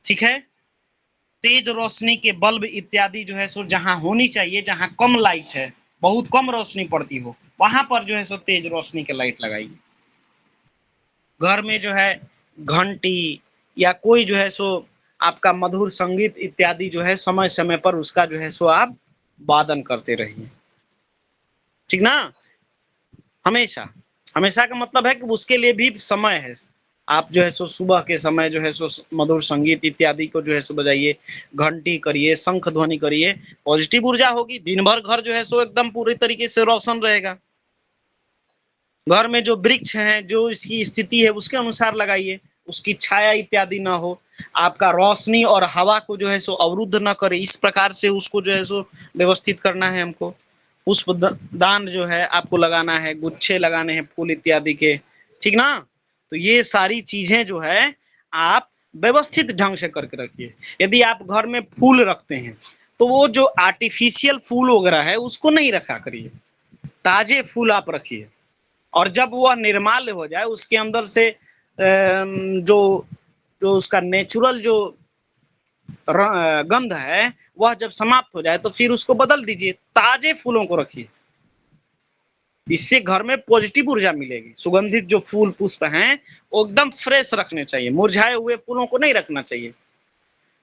ठीक है। तेज रोशनी के बल्ब इत्यादि जो है सो जहां होनी चाहिए, जहां कम लाइट है, बहुत कम रोशनी पड़ती हो, वहां पर जो है सो तेज रोशनी के लाइट लगाइए। घर में जो है घंटी या कोई जो है सो आपका मधुर संगीत इत्यादि जो है समय समय पर उसका जो है सो आप वादन करते रहिए, ठीक ना। हमेशा, हमेशा का मतलब है कि उसके लिए भी समय है। आप जो है सो सुबह के समय जो है सो मधुर संगीत इत्यादि को जो है सो बजाइए, घंटी करिए, शंख ध्वनि करिए, पॉजिटिव ऊर्जा होगी। दिन भर घर जो है सो एकदम पूरी तरीके से रोशन रहेगा। घर में जो वृक्ष हैं, जो इसकी स्थिति है उसके अनुसार लगाइए, उसकी छाया इत्यादि ना हो, आपका रोशनी और हवा को जो है सो अवरुद्ध ना करे, इस प्रकार से उसको जो है सो व्यवस्थित करना है हमको। पुष्प दान जो है आपको लगाना है, गुच्छे लगाने हैं फूल इत्यादि के, ठीक ना। तो ये सारी चीजें जो है आप व्यवस्थित ढंग से करके रखिए। यदि आप घर में फूल रखते हैं तो वो जो आर्टिफिशियल फूल वगैरह है उसको नहीं रखा करिए, ताजे फूल आप रखिए। और जब वह निर्माल्य हो जाए, उसके अंदर से जो जो उसका नेचुरल जो गंध है वह जब समाप्त हो जाए तो फिर उसको बदल दीजिए, ताजे फूलों को रखिए। इससे घर में पॉजिटिव ऊर्जा मिलेगी। सुगंधित जो फूल पुष्प हैं वो एकदम फ्रेश रखने चाहिए, मुरझाए हुए फूलों को नहीं रखना चाहिए।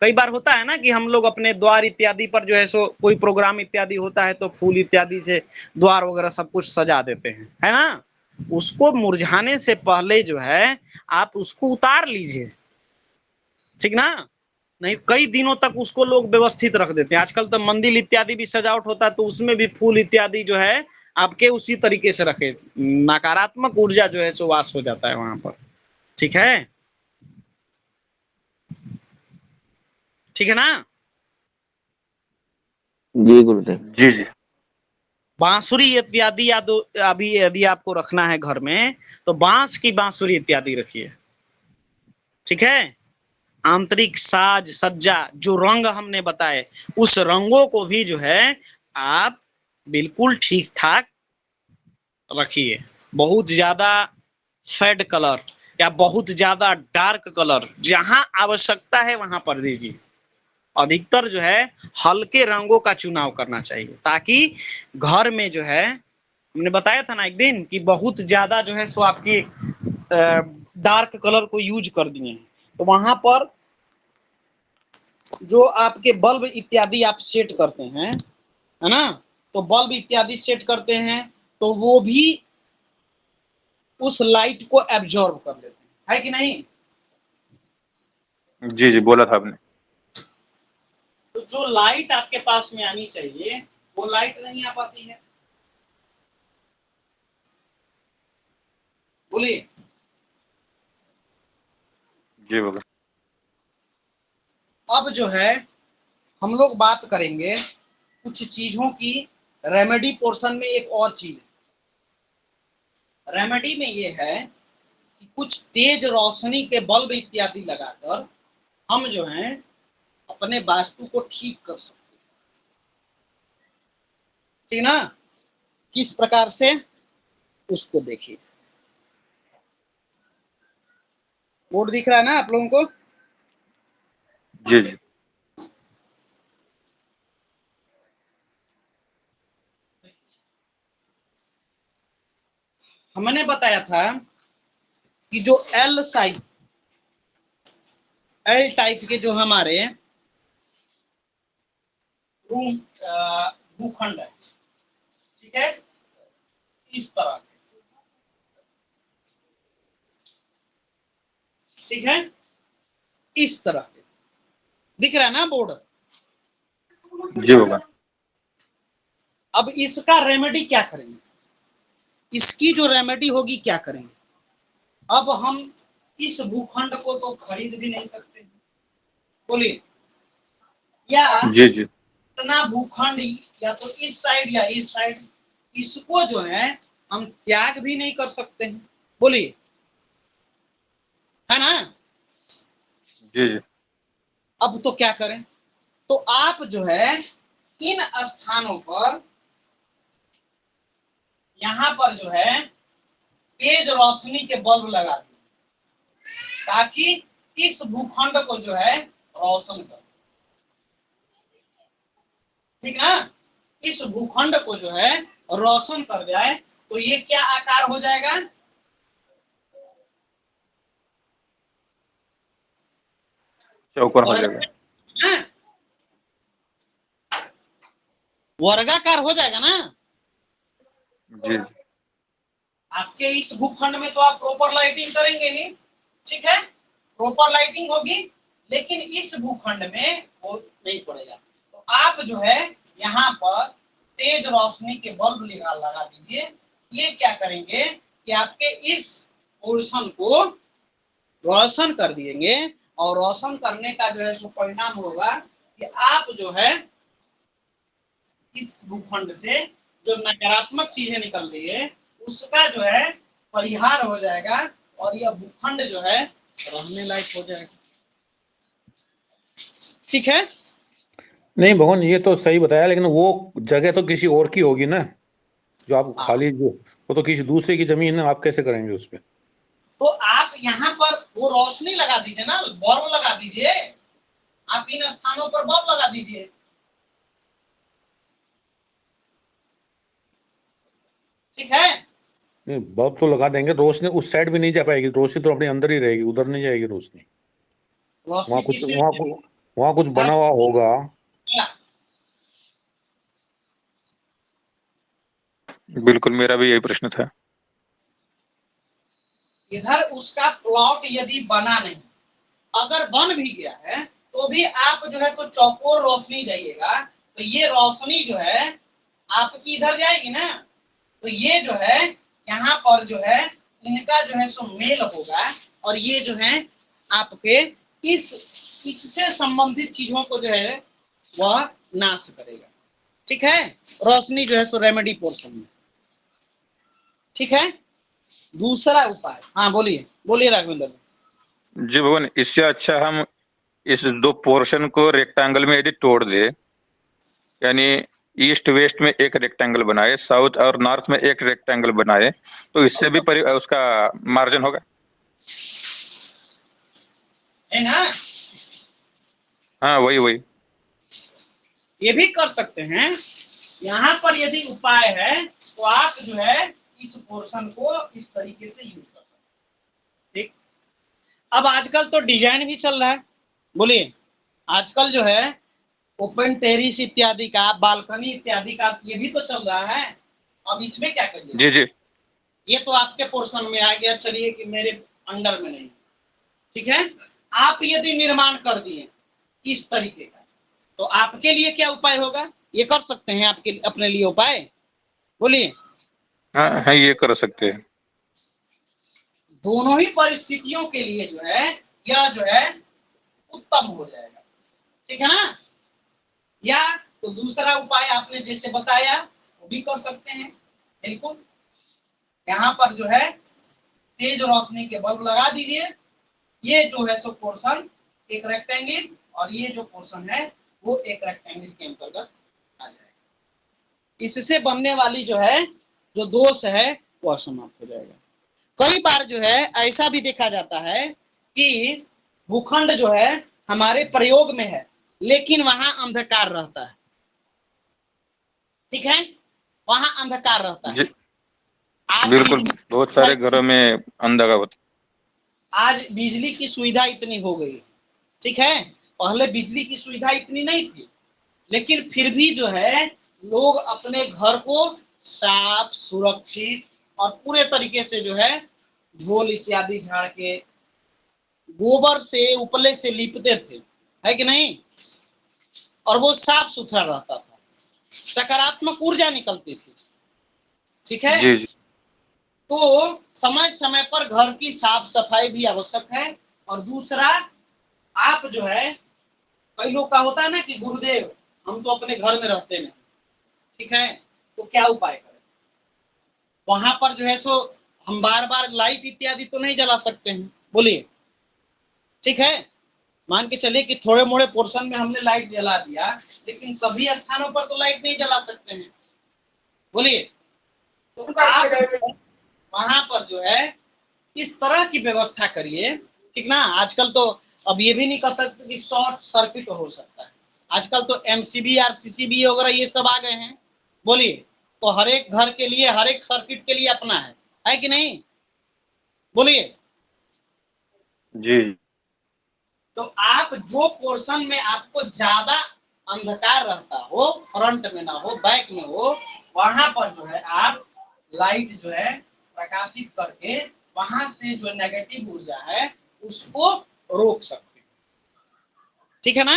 कई बार होता है ना कि हम लोग अपने द्वार इत्यादि पर जो है सो कोई प्रोग्राम इत्यादि होता है तो फूल इत्यादि से द्वार वगैरह सब कुछ सजा देते हैं, है ना। उसको मुरझाने से पहले जो है आप उसको उतार लीजिए, ठीक ना। नहीं कई दिनों तक उसको लोग व्यवस्थित रख देते हैं। आजकल तो मंदिर इत्यादि भी सजावट होता है तो उसमें भी फूल इत्यादि जो है आपके उसी तरीके से रखे, नकारात्मक ऊर्जा जो है सो वास हो जाता है वहां पर, ठीक है, ठीक है ना। जी गुरुदेव। जी जी बांसुरी इत्यादि या तो अभी यदि आपको रखना है घर में तो बांस की बांसुरी इत्यादि रखिए, ठीक है। आंतरिक साज सज्जा जो रंग हमने बताए उस रंगों को भी जो है आप बिल्कुल ठीक ठाक रखिए। बहुत ज्यादा फेड कलर या बहुत ज्यादा डार्क कलर जहां आवश्यकता है वहां पर दीजिए। अधिकतर जो है हल्के रंगों का चुनाव करना चाहिए, ताकि घर में जो है, हमने बताया था ना एक दिन कि बहुत ज्यादा जो है सो आपकी डार्क कलर को यूज कर दिए हैं, तो वहां पर जो आपके बल्ब इत्यादि आप सेट करते हैं, है ना, तो बल्ब इत्यादि सेट करते हैं तो वो भी उस लाइट को एब्जॉर्ब कर लेते हैं, है कि नहीं। जी जी बोला था आपने। तो जो लाइट आपके पास में आनी चाहिए वो लाइट नहीं आ पाती है, बोलिए। जी भगवान। अब जो है हम लोग बात करेंगे कुछ चीजों की। रेमेडी पोर्शन में एक और चीज, रेमेडी में ये है कि कुछ तेज रोशनी के बल्ब इत्यादि लगाकर हम जो है अपने वास्तु को ठीक कर सकते हैं, ठीक ना। किस प्रकार से, उसको देखिए। बोर्ड दिख रहा है ना आप लोगों को? जी जी। हमने बताया था कि जो एल टाइप के जो हमारे रूम भूखंड है, ठीक है, इस तरह के, ठीक है, इस तरह के दिख रहा है ना बोर्ड? जी भगवान। अब इसका रेमेडी क्या करेंगे, इसकी जो रेमेडी होगी क्या करेंगे? अब हम इस भूखंड को तो खरीद भी नहीं सकते, बोलिए, या जी जी। इतना भूखंड या तो इस साइड या इस साइड, इसको जो है हम त्याग भी नहीं कर सकते हैं, बोलिए, है ना। जी जी। अब तो क्या करें? तो आप जो है इन स्थानों पर, यहां पर जो है तेज रोशनी के बल्ब लगा दिए ताकि इस भूखंड को जो है रोशन कर, ठीक ना, इस भूखंड को जो है रोशन कर जाए। तो ये क्या आकार हो जाएगा? चौकोर हो जाएगा। वर्गाकार हो जाएगा ना। जी जी। आपके इस भूखंड में तो आप प्रॉपर लाइटिंग करेंगे ही, ठीक है, प्रॉपर लाइटिंग होगी, लेकिन इस भूखंड में वो नहीं पड़ेगा। तो आप जो है यहाँ पर तेज रोशनी के बल्ब लगा दीजिए। ये क्या करेंगे कि आपके इस पोर्शन को रोशन कर देंगे, और रोशन करने का जो है सो परिणाम होगा कि आप जो है इस भूखंड से जो नकारात्मक चीजें निकल रही है उसका जो है परिहार हो जाएगा, और यह भूखंड जो है रहने लायक हो जाएगा, ठीक है। नहीं भगवान, ये तो सही बताया, लेकिन वो जगह तो किसी और की होगी ना, जो आप खाली, जो वो तो किसी दूसरे की जमीन है, आप कैसे करेंगे उस पे? तो आप यहाँ पर वो रोशनी लगा दीजिए ना, बल्ब लगा दीजिए, आप इन स्थानों पर बल्ब लगा दीजिए, ठीक है। नहीं, बल्ब तो लगा देंगे, रोशनी उस साइड भी नहीं जा पाएगी, रोशनी तो अपने अंदर ही रहेगी, उधर नहीं जाएगी रोशनी। रोशनी वहाँ कुछ बना हुआ होगा। बिल्कुल, मेरा भी यही प्रश्न था। इधर उसका प्लॉट यदि बना नहीं, अगर बन भी गया है तो भी आप जो है तो चौकोर रोशनी जाइएगा, तो ये रोशनी जो है आपकी इधर जाएगी ना, तो ये जो है यहाँ पर जो है इनका जो है सो मेल होगा, और ये जो है आपके इससे संबंधित चीजों को जो है वह नाश करेगा, ठीक है। रोशनी जो है सो रेमेडी पोर्शन में, ठीक है। दूसरा उपाय, हाँ बोलिए बोलिए राघवेंद्र। जी भगवान, इससे अच्छा हम इस दो पोर्शन को रेक्टेंगल में यदि तोड़ दे, यानी ईस्ट वेस्ट में एक रेक्टेंगल बनाए, साउथ और नॉर्थ में एक रेक्टेंगल बनाए, तो इससे भी उसका मार्जिन होगा, है ना। हाँ वही वही। ये भी कर सकते हैं। यहाँ पर यदि उपाय है तो आप जो है इस पोर्शन को इस तरीके से यूज कर सकते हैं, ठीक। अब आजकल तो डिजाइन भी चल रहा है, बोलिए, आजकल जो है ओपन टेरिस इत्यादि का, बालकनी इत्यादि का, ये भी तो चल रहा है। अब इसमें क्या करिए? जी जी। ये तो आपके पोर्शन में आ गया, चलिए कि मेरे अंडर में नहीं, ठीक है। आप यदि निर्माण कर दिए इस तरीके का, तो आपके लिए क्या उपाय होगा? ये कर सकते हैं आपके अपने लिए उपाय, बोलिए। हाँ हाँ, ये कर सकते हैं। दोनों ही परिस्थितियों के लिए जो है यह जो है उत्तम हो जाएगा, ठीक है ना। या तो दूसरा उपाय आपने जैसे बताया वो भी कर सकते हैं। बिल्कुल यहाँ पर जो है तेज रोशनी के बल्ब लगा दीजिए, ये जो है तो पोर्शन एक रेक्टेंगल और ये जो पोर्शन है वो एक रेक्टेंगल के अंतर्गत आ जाएगा। इससे बनने वाली जो है जो दोष है वह समाप्त हो जाएगा। कई बार जो है ऐसा भी देखा जाता है कि भूखंड जो है हमारे प्रयोग में है लेकिन वहां अंधकार रहता है। ठीक है, वहां अंधकार रहता है। आज बिल्कुल, बहुत सारे घरों में अंधकार होता आज बिजली की सुविधा इतनी हो गई, ठीक है, पहले बिजली की सुविधा इतनी नहीं थी, लेकिन फिर भी जो है लोग अपने घर को साफ सुरक्षित और पूरे तरीके से जो है झोल इत्यादि झाड़ के गोबर से उपले से लीपते थे, है कि नहीं, और वो साफ सुथरा रहता था, सकारात्मक ऊर्जा निकलती थी। ठीक है, जी जी। तो समय समय पर घर की साफ सफाई भी आवश्यक है। और दूसरा आप जो है कई लोग का होता है ना कि गुरुदेव हम तो अपने घर में रहते हैं, ठीक है, तो क्या उपाय करें, वहां पर जो है सो हम बार बार लाइट इत्यादि तो नहीं जला सकते हैं, बोलिए, ठीक है, मान के चलिए कि थोड़े मोड़े पोर्शन में हमने लाइट जला दिया लेकिन सभी स्थानों पर तो लाइट नहीं जला सकते हैं, बोलिए, तो आप वहां पर जो है इस तरह की व्यवस्था करिए, ठीक ना। आजकल तो अब ये भी नहीं कर सकते कि शॉर्ट सर्किट हो सकता है, आजकल तो एमसीबी आरसीसीबी वगैरह ये सब आ गए हैं, बोलिए, तो हर एक घर के लिए हर एक सर्किट के लिए अपना है कि नहीं, बोलिए। जी तो आप जो पोर्शन में आपको ज्यादा अंधकार रहता हो, फ्रंट में ना हो बैक में हो, वहां पर जो है आप लाइट जो है प्रकाशित करके वहां से जो नेगेटिव ऊर्जा है उसको रोक सकते हैं, ठीक है ना।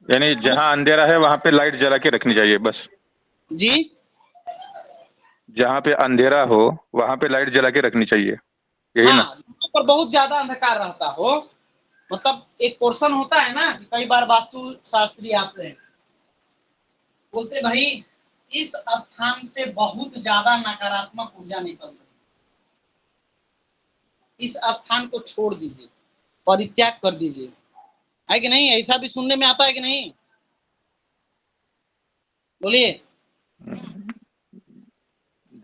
यानी जहाँ अंधेरा है वहां पे लाइट जला के रखनी चाहिए बस। जी, जहाँ पे अंधेरा हो वहां पे लाइट जला के रखनी चाहिए, यही ना। हाँ, जहाँ पर बहुत ज्यादा अंधकार रहता हो, मतलब एक पोर्शन होता है ना, कई बार वास्तु शास्त्री आते हैं बोलते भाई इस स्थान से बहुत ज्यादा नकारात्मक ऊर्जा निकल रही है, इस स्थान को छोड़ दीजिए, परित्याग कर दीजिए, है कि नहीं, ऐसा भी सुनने में आता है कि नहीं, बोलिए।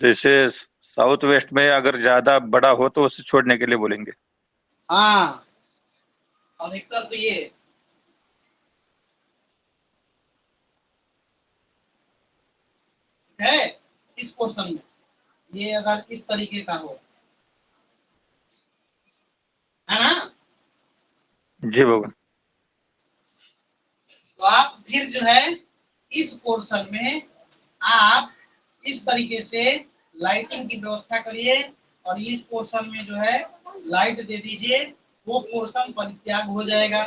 जैसे साउथ वेस्ट में अगर ज्यादा बड़ा हो तो उसे छोड़ने के लिए बोलेंगे। हाँ, अधिकतर तो ये है इस पोर्शन में, ये अगर इस तरीके का हो, है ना, जी भगवान। तो आप फिर जो है इस पोर्शन में आप इस तरीके से लाइटिंग की व्यवस्था करिए और इस पोर्शन में जो है लाइट दे दीजिए, वो पोर्शन परित्याग हो जाएगा।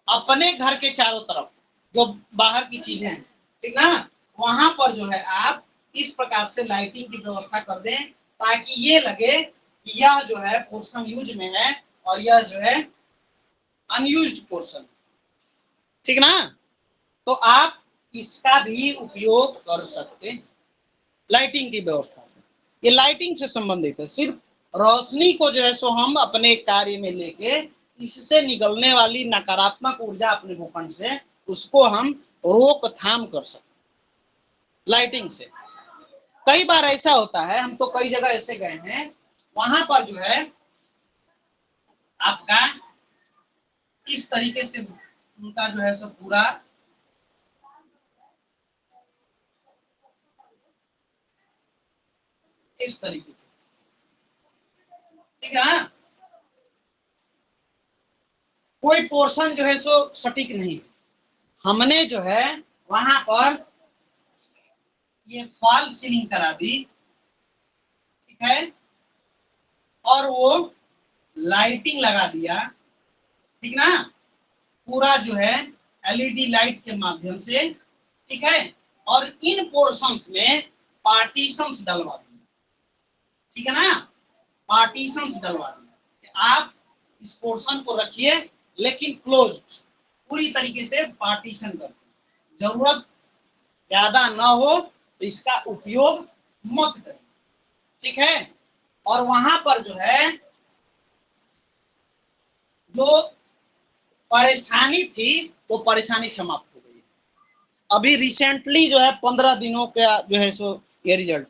अपने घर के चारों तरफ जो बाहर की चीजें हैं, ठीक ना, वहां पर जो है आप इस प्रकार से लाइटिंग की व्यवस्था कर दें ताकि ये लगे कि यह जो है पोर्शन यूज में है और यह जो है अनयूज्ड पोर्शन, ठीक ना। तो आप इसका भी उपयोग कर सकते हैं लाइटिंग की व्यवस्था से। ये लाइटिंग से संबंधित है, सिर्फ रोशनी को जो है सो हम अपने कार्य में लेके इससे निकलने वाली नकारात्मक ऊर्जा अपने भूखंड से उसको हम रोकथाम कर सकते लाइटिंग से। कई बार ऐसा होता है, हम तो कई जगह ऐसे गए हैं, वहां पर जो है आपका इस तरीके से उनका जो है सो पूरा इस तरीके से, ठीक है ना, कोई पोर्शन जो है सो सटीक नहीं, हमने जो है वहां पर ये फॉल सीलिंग करा दी, ठीक है, और वो लाइटिंग लगा दिया, ठीक ना, पूरा जो है एलईडी लाइट के माध्यम से, ठीक है, और इन पोर्शंस में पार्टीशंस डलवा दिए, ठीक है ना, पार्टीशंस डलवा दिए, आप इस पोर्शन को रखिए लेकिन क्लोज, पूरी तरीके से पार्टीशन कर, जरूरत ज्यादा ना हो तो इसका उपयोग मत करें, ठीक है। और वहां पर जो है जो परेशानी थी वो परेशानी समाप्त हो गई। अभी रिसेंटली जो है 15 दिनों का जो है सो ये रिजल्ट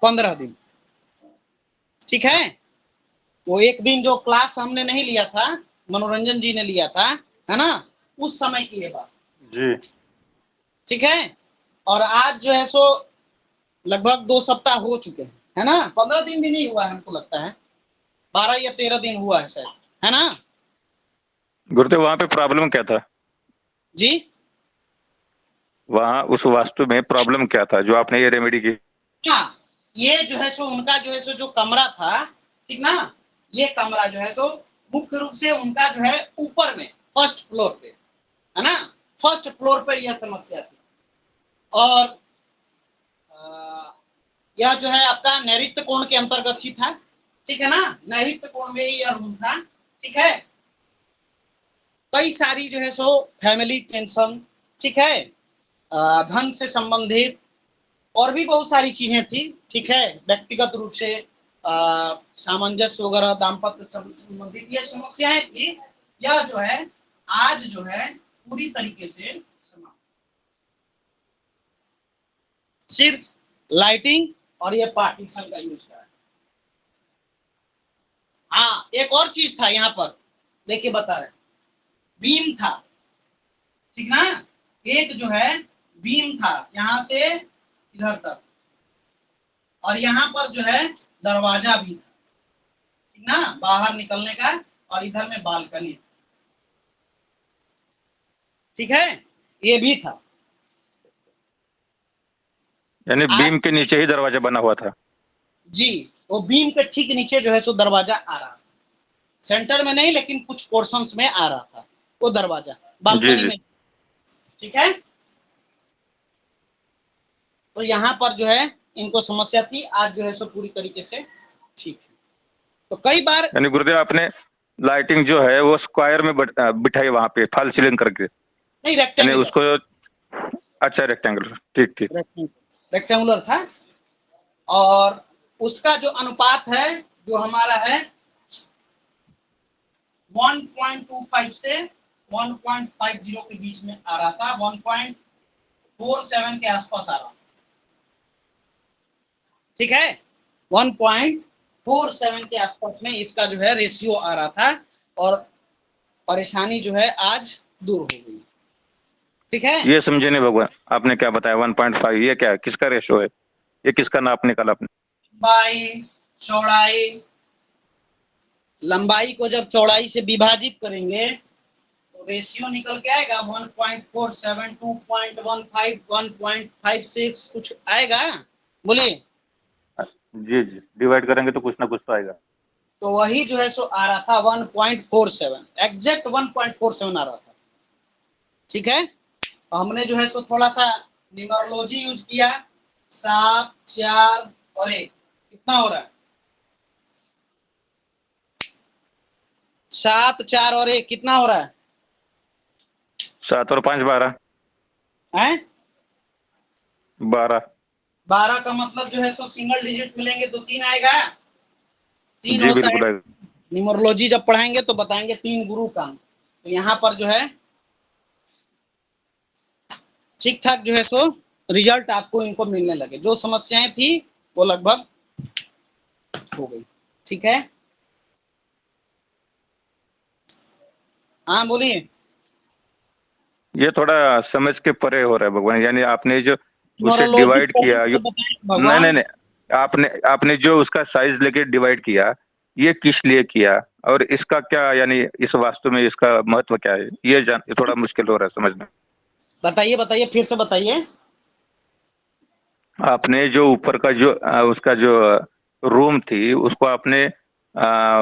15 दिन, ठीक है। वो एक दिन जो क्लास हमने नहीं लिया था, मनोरंजन जी ने लिया था, है ना, उस समय की ये बात जी। ठीक है। और आज जो है सो लगभग 2 सप्ताह हो चुके हैं, है ना, 15 दिन भी नहीं हुआ है, हमको लगता है 12 या 13 दिन हुआ है शायद, है ना गुरुदेव वहां पे प्रॉब्लम क्या था? जी। वहां उस वास्तु में प्रॉब्लम क्या था जो आपने ये रेमेडी की? हाँ, ये जो है सो उनका जो है सो जो कमरा था, ठीक ना, ये कमरा जो है सो मुख्य रूप से उनका जो है ऊपर में फर्स्ट फ्लोर पे, है ना, फर्स्ट फ्लोर पे यह समस्या थी। और यह जो है आपका नैऋत्य कोण के अंतर्गत ही था, ठीक है ना, नैऋत्य कोण में ही यह रूम था, ठीक है। कई सारी जो है सो फैमिली टेंशन, ठीक है, धन से संबंधित और भी बहुत सारी चीजें थी, ठीक है, व्यक्तिगत रूप से सामंजस्य वगैरह दाम्पत्य संबंधित ये समस्याएं थी। यह जो है आज जो है पूरी तरीके से समाप्त, सिर्फ लाइटिंग और ये पार्टीशन का यूज करा। हाँ, एक और चीज था यहाँ पर, देखिए बता रहे, बीम था, ठीक ना, एक जो है बीम था यहाँ से इधर तक, और यहाँ पर जो है दरवाजा भी था, ठीक ना, बाहर निकलने का, और इधर में बालकनी, ठीक है, ये भी था। यानी बीम के नीचे ही दरवाजा बना हुआ था? जी, वो बीम के ठीक नीचे जो है सो दरवाजा आ रहा, सेंटर में नहीं लेकिन कुछ पोर्शंस में आ रहा था वो दरवाजा, बालकनी में, ठीक है। तो यहाँ पर जो है इनको समस्या थी, आज जो है सो पूरी तरीके से ठीक है। तो कई बार यानी गुरुदेव आपने लाइटिंग जो है वो स्क्वायर में बिठाई वहां पे फॉल सीलिंग करके? नहीं, यानी रेक्टेंगुलर, उसको, अच्छा रेक्टेंगुलर, ठीक ठीक। रेक्टेंगुलर था। और उसका जो अनुपात है जो हमारा है 1.25 से 1.50 के बीच में आ रहा था, 1.47 के आसपास आ रहा था, ठीक है, 1.47 के आसपास में इसका जो है रेशियो आ रहा था, और परेशानी जो है आज दूर हो गई, ठीक है। ये समझे नहीं भगवान, आपने क्या बताया 1.5, ये क्या, किसका रेशो है, ये किसका नाप निकाला आपने? लंबाई चौड़ाई, लंबाई को जब चौड़ाई से विभाजित करेंगे तो रेशियो निकल के आएगा 1.47, 2.15, 1.56 कुछ आएगा, बोलिए। जी जी, डिवाइड करेंगे तो कुछ ना कुछ तो आएगा। तो वही जो है सो आ रहा था 1.47, एग्जैक्ट 1.47 आ रहा था, ठीक है। तो हमने जो है सो थोड़ा सा न्यूमरोलॉजी यूज किया, 7, 4 और 1 कितना हो रहा है, 7, 4 और 1 कितना हो रहा है, 7 और 5 12 हैं? 12। 12 का मतलब जो है सो सिंगल डिजिट मिलेंगे तो 3 आएगा, 3 जी होता बिल्कुल है। आएगा। न्यूमरोलॉजी जब पढ़ाएंगे तो बताएंगे 3 गुरु का, तो यहाँ पर जो है ठीक ठाक जो है सो रिजल्ट आपको इनको मिलने लगे, जो समस्याएं थी वो लगभग हो गई, ठीक है। हाँ बोलिए। ये थोड़ा समझ के परे हो रहा है भगवान, यानी आपने जो उसे न्यूमरोलॉजी डिवाइड किया, तो बताएं नहीं भगवान। नहीं नहीं, आपने जो उसका साइज लेके डिवाइड किया, ये किस लिए किया, और इसका क्या, यानी इस वास्तु में इसका महत्व क्या है, ये थोड़ा मुश्किल हो रहा है समझना। बताइए बताइए, फिर से बताइए। आपने जो ऊपर का जो उसका जो रूम थी उसको आपने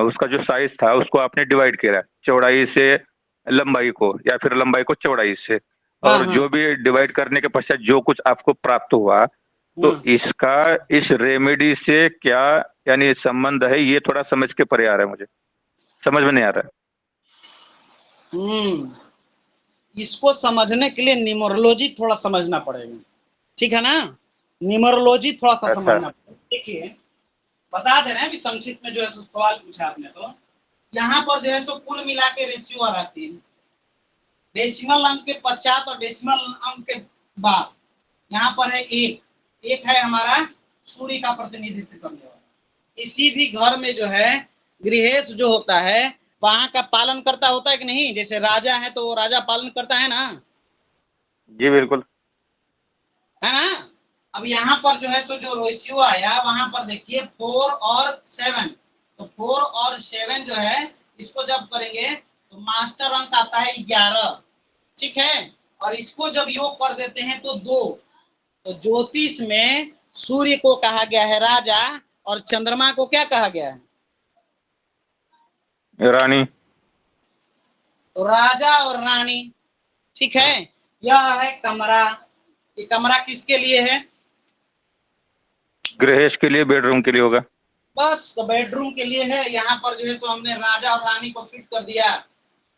उसका जो साइज था उसको आपने डिवाइड किया, चौड़ाई से लंबाई को, या फिर लंबाई को चौड़ाई से, हाँ और हाँ जो भी डिवाइड करने के पश्चात जो कुछ आपको प्राप्त हुआ, तो हाँ। इसका इस रेमेडी से क्या यानी संबंध है, ये थोड़ा समझ के परे आ रहा है, मुझे समझ में नहीं आ रहा है। इसको समझने के लिए न्यूमरोलॉजी थोड़ा समझना पड़ेगा, ठीक है ना। न्यूमरोलॉजी थोड़ा सा अच्छा। समझना पड़ेगा। देखिए बता दे रहे हैं अभी संक्षिप्त में जो है सवाल पूछा आपने, तो यहाँ पर जो है सो कुल मिला के रेशियो आ रही है, डेसिमल अंक के पश्चात और डेसिमल अंक के बाद यहाँ पर है एक है हमारा सूर्य का प्रतिनिधित्व करने वाला। किसी भी घर में जो है गृहेश जो होता है वहां का पालन करता होता है कि नहीं, जैसे राजा है तो राजा पालन करता है ना, जी बिल्कुल। है ना। अब यहाँ पर जो है सो जो रेशियो आया वहां पर देखिए 4 और 7, तो 4 और 7 जो है इसको जब करेंगे तो मास्टर अंक आता है 11, ठीक है। और इसको जब योग कर देते हैं तो 2। तो ज्योतिष में सूर्य को कहा गया है राजा और चंद्रमा को क्या कहा गया है, रानी। तो राजा और रानी, ठीक है। यह है कमरा, ये कमरा किसके लिए है, गृहेश के लिए, बेडरूम के लिए होगा। बस तो बेडरूम के लिए है। यहाँ पर जो है तो हमने राजा और रानी को फिट कर दिया।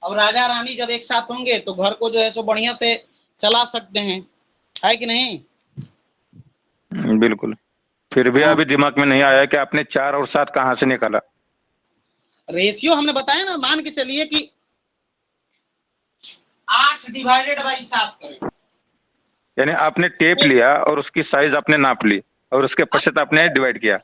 अब राजा रानी जब एक साथ होंगे तो घर को जो है सो बढ़िया से चला सकते हैं, है कि नहीं। बिल्कुल। फिर भी हाँ। अभी दिमाग में नहीं आया कि आपने 4 और 7 कहाँ से निकाला। रेशियो हमने बताया ना, मान के चलिए कि 8 डिवाइडेड बाई 7 करें। यानी आपने टेप लिया और उसकी साइज आपने नाप ली और उसके पश्चात आपने डिवाइड किया।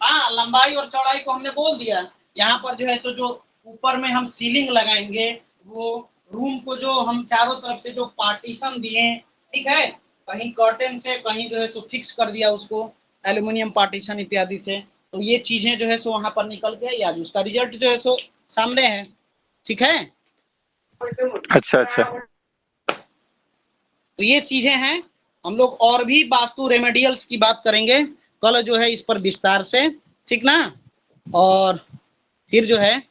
हाँ, लंबाई और चौड़ाई को हमने बोल दिया। यहाँ पर जो है तो जो ऊपर में हम सीलिंग लगाएंगे वो रूम को जो हम चारों तरफ से जो पार्टीशन दिए, ठीक है, कहीं कर्टेन से कहीं जो है सो फिक्स कर दिया उसको एल्यूमिनियम पार्टीशन इत्यादि से, तो ये चीजें जो है सो वहां पर निकल के आज उसका रिजल्ट जो है सो सामने है, ठीक है। अच्छा अच्छा। तो ये चीजें हैं। हम लोग और भी वास्तु रेमेडियल्स की बात करेंगे कल जो है इस पर विस्तार से, ठीक ना। और फिर जो है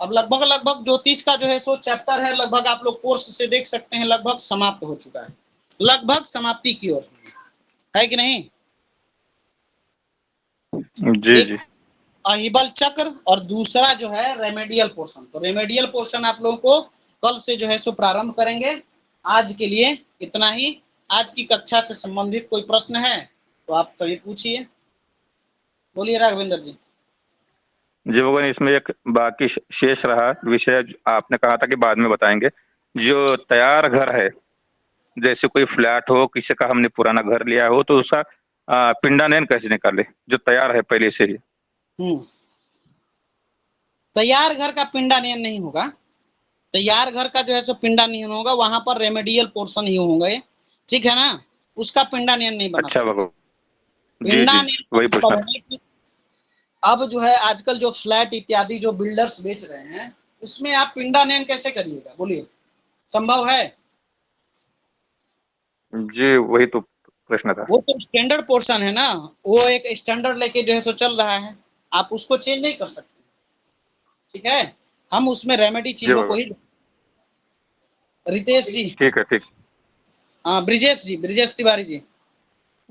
अब लगभग ज्योतिष का जो है सो चैप्टर है, लगभग आप लोग कोर्स से देख सकते हैं लगभग समाप्त हो चुका है, लगभग समाप्ति की ओर है कि नहीं। जी जी। अहिबल चक्र और दूसरा जो है रेमेडियल पोर्शन, तो रेमेडियल पोर्शन आप लोगों को कल से जो है सो प्रारंभ करेंगे। आज के लिए इतना ही। आज की कक्षा से संबंधित कोई प्रश्न है तो आप सभी पूछिए। बोलिए राघवेंद्र जी। जी भगवान, इसमें एक बाकी शेष रहा विषय, आपने कहा था कि बाद में बताएंगे। जो तैयार घर है, जैसे कोई फ्लैट हो, किसी का हमने पुराना घर लिया हो, तो उसका पिंडानयन कैसे निकाले जो तैयार है पहले से ही। तैयार घर का पिंडानयन नहीं होगा, तैयार घर का जो है सो पिंडानयन होगा, वहां पर रेमेडियल पोर्शन ही होंगे, ठीक है ना। उसका पिंडानयन नहीं बना। अच्छा भगवान, जी जी पिंडानयन वही पूछना। मतलब है कि अब जो है आजकल जो फ्लैट इत्यादि जो बिल्डर्स बेच रहे हैं उसमें आप पिंडानयन कैसे करिएगा, बोलिए, संभव है। जी वही तो प्रश्न था। वो तो स्टैंडर्ड पोर्शन है ना, वो एक स्टैंडर्ड लेके जो है सो चल रहा है, आप उसको चेंज नहीं कर सकते, ठीक है। हम उसमें रेमेडी जी चीजों को भगवान, ही। रितेश जी, ठीक है ठीक। हाँ ब्रिजेश जी, ब्रिजेश तिवारी जी।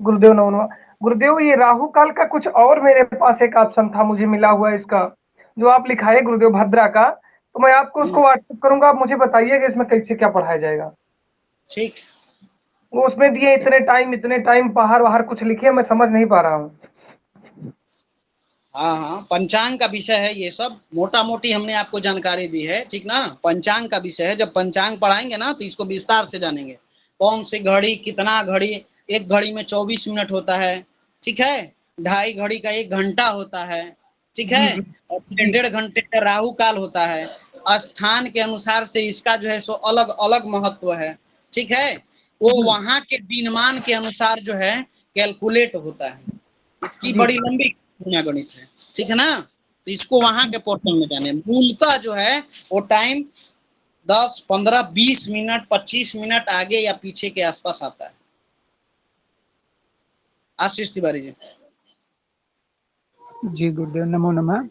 गुरुदेव नमो। गुरुदेव ये राहु काल का कुछ और मेरे पास एक ऑप्शन था मुझे मिला हुआ है इसका, जो आप लिखाए गुरुदेव भद्रा का, तो मैं आपको उसको व्हाट्सएप करूंगा, आप मुझे बताइएगा इसमें कैसे क्या पढ़ाया जाएगा। ठीक। वो उसमें दिए इतने टाइम बाहर बाहर कुछ लिखे, मैं समझ नहीं पा रहा हूँ। हाँ हाँ, पंचांग का विषय है ये सब, मोटा मोटी हमने आपको जानकारी दी है, ठीक ना। पंचांग का विषय है, जब पंचांग पढ़ाएंगे ना तो इसको विस्तार से जानेंगे। कौन सी घड़ी, कितना घड़ी, एक घड़ी में 24 मिनट होता है, ठीक है। 2.5 घड़ी का 1 घंटा होता है, ठीक है। और 1.5 घंटे का राहु काल होता है। स्थान के अनुसार से इसका जो है सो अलग अलग महत्व है, ठीक है। वो वहां के दिनमान के अनुसार जो है कैलकुलेट होता है। इसकी बड़ी लंबी गणित है, ठीक है ना। तो इसको वहां के पोर्टल में जाने, मूलतः जो है वो टाइम 10, 15, 20 मिनट 25 मिनट आगे या पीछे के आसपास आता है। आशीष तिवारी जी। जी गुरुदेव नमो नमः।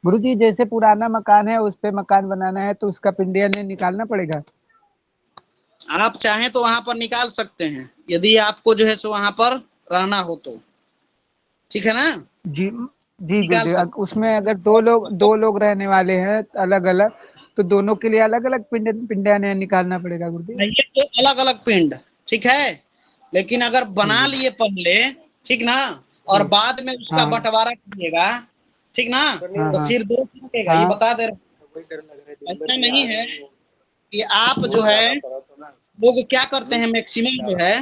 गुरुजी जैसे पुराना मकान है उस पे मकान बनाना है तो उसका पिंडियन निकालना पड़ेगा। आप चाहें तो वहां पर निकाल सकते हैं, यदि आपको जो है सो वहां पर रहना हो तो, ठीक है ना। जी जी निकाल गुरुदेव, सकते उसमें अगर दो लोग रहने वाले हैं अलग अलग, तो दोनों के लिए अलग अलग पिंड निकालना पड़ेगा गुरुदेव। हैं। ये तो अलग अलग पिंड, ठीक है, लेकिन अगर बना जी लिए पहले, ठीक ना, और जी। बाद में उसका हाँ बंटवारा कीजिएगा, ठीक ना, हाँ तो हाँ फिर दो लगेगा, ये हाँ। बता दे रहे हैं। ऐसा नहीं है कि आप जो है, लोग क्या करते हैं मैक्सिमम जो है,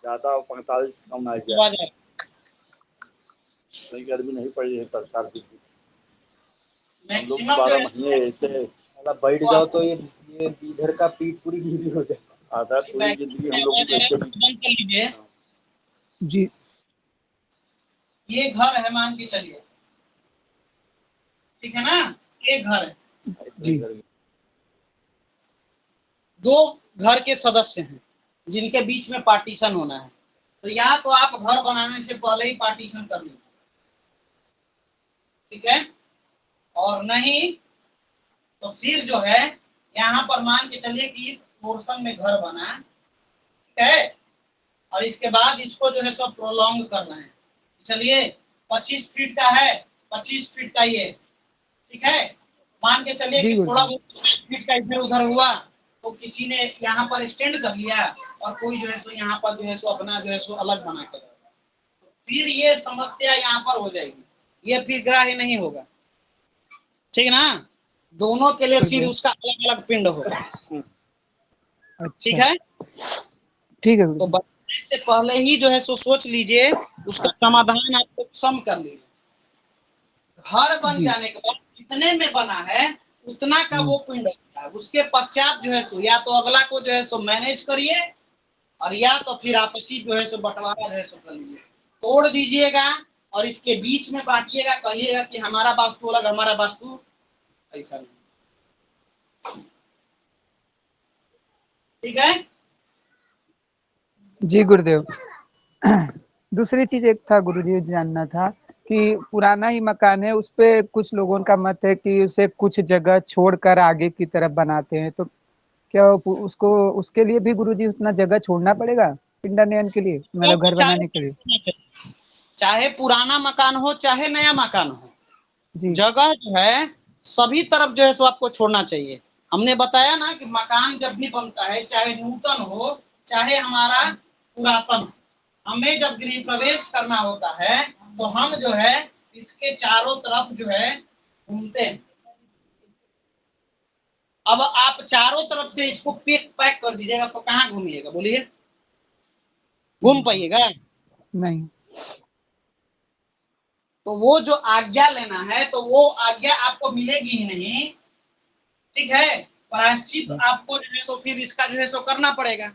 ज्यादा 45 कम आ गया, आवाज आ- नहीं गर्मी नहीं पड़ी है सरकार की। हम लोग मैक्सिमम जो 12 है महीने ऐसे मतलब बैठ वो जाओ आपको तो ये इधर का पीठ पूरी गीली हो जाए। आधा पूरी जिंदगी हम लोग आवाज आ रहा है, ऐसे उसको बंद कर लीजिए। जी ये घर है मान के चलिए, ठीक है ना, एक घर है, जी दो घर के सदस्य हैं जिनके बीच में पार्टीशन होना है, तो या तो आप घर बनाने से पहले ही पार्टीशन कर लीजिए, ठीक है, और नहीं तो फिर जो है यहाँ पर मान के चलिए कि इस पोर्शन में घर बना, ठीक है, और इसके बाद इसको जो है सब प्रोलॉन्ग करना है। चलिए 25 फीट का है, 25 फीट का ये, ठीक है, मान के चलिए जी कि थोड़ा गुरुदेव। बहुत फीट का इधर उधर हुआ, तो किसी ने यहाँ पर एक्सटेंड कर लिया और कोई जो है सो यहाँ पर जो है सो अपना जो है सो अलग बना कर, फिर ये समस्या यहाँ पर हो जाएगी, ये फिर ग्राह्य नहीं होगा, ठीक ना, दोनों के लिए फिर गुरुदेव उसका अलग अलग पिंड होगा, ठीक अच्छा है। ठीक है तो गुरुदेव। बनाने से पहले ही जो है सो सोच लीजिए, उसका समाधान आपको सम कर लीजिए। घर बन जी जाने के बाद कितने में बना है उतना का वो पिंड होता है, उसके पश्चात जो है सो या तो अगला को जो है सो मैनेज करिए, और या तो फिर आपसी जो है सो बंटवारा जो है सो कर लीजिए, तोड़ दीजिएगा और इसके बीच में बांटिएगा, कहिएगा कि हमारा वास्तु अलग, हमारा वास्तु ऐसा नहीं, ठीक है। जी गुरुदेव। दूसरी चीज एक था गुरुजी, जानना था कि पुराना ही मकान है, उस पे कुछ लोगों का मत है कि उसे कुछ जगह छोड़कर आगे की तरफ बनाते हैं, तो क्या उसको उसके लिए भी गुरुजी उतना जगह छोड़ना पड़ेगा पिंडानयन के लिए, मतलब आपको घर चाहे बनाने के लिए? चाहे पुराना मकान हो चाहे नया मकान हो, जी जगह जो है सभी तरफ जो है सो आपको छोड़ना चाहिए। हमने बताया ना कि मकान जब भी बनता है, चाहे नूतन हो चाहे हमारा पुरातन हो, हमें जब गृह प्रवेश करना होता है तो हम जो है इसके चारों तरफ जो है घूमते हैं। अब आप चारों तरफ से इसको पैक पैक कर दीजिएगा तो कहाँ घूमिएगा, बोलिए, घूम पाइएगा? नहीं। तो वो जो आज्ञा लेना है तो वो आज्ञा आपको मिलेगी ही नहीं, ठीक है, प्रायश्चित आपको जो है सो फिर इसका जो है सो करना पड़ेगा,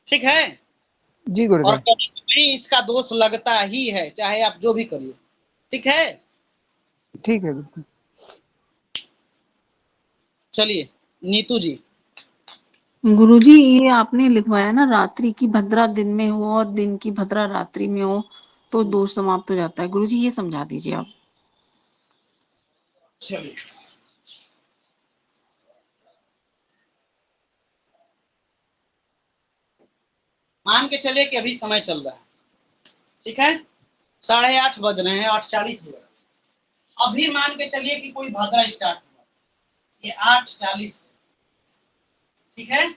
ठीक है, जी और गुरुदेव। कभी कभी इसका दोष लगता ही है, चाहे आप जो भी करिए, ठीक है। ठीक है गुरुदेव। चलिए नीतू जी। गुरुजी, ये आपने लिखवाया ना, रात्रि की भद्रा दिन में हो और दिन की भद्रा रात्रि में हो तो दोष समाप्त हो जाता है। गुरुजी ये समझा दीजिए आप। चलिए मान के चलिए कि अभी समय चल रहा है, ठीक है, 8:30 बज रहे हैं, 8:40 बज रहे हैं, अभी मान के चलिए कि कोई भद्रा स्टार्ट हुआ, ये 8:40, ठीक है,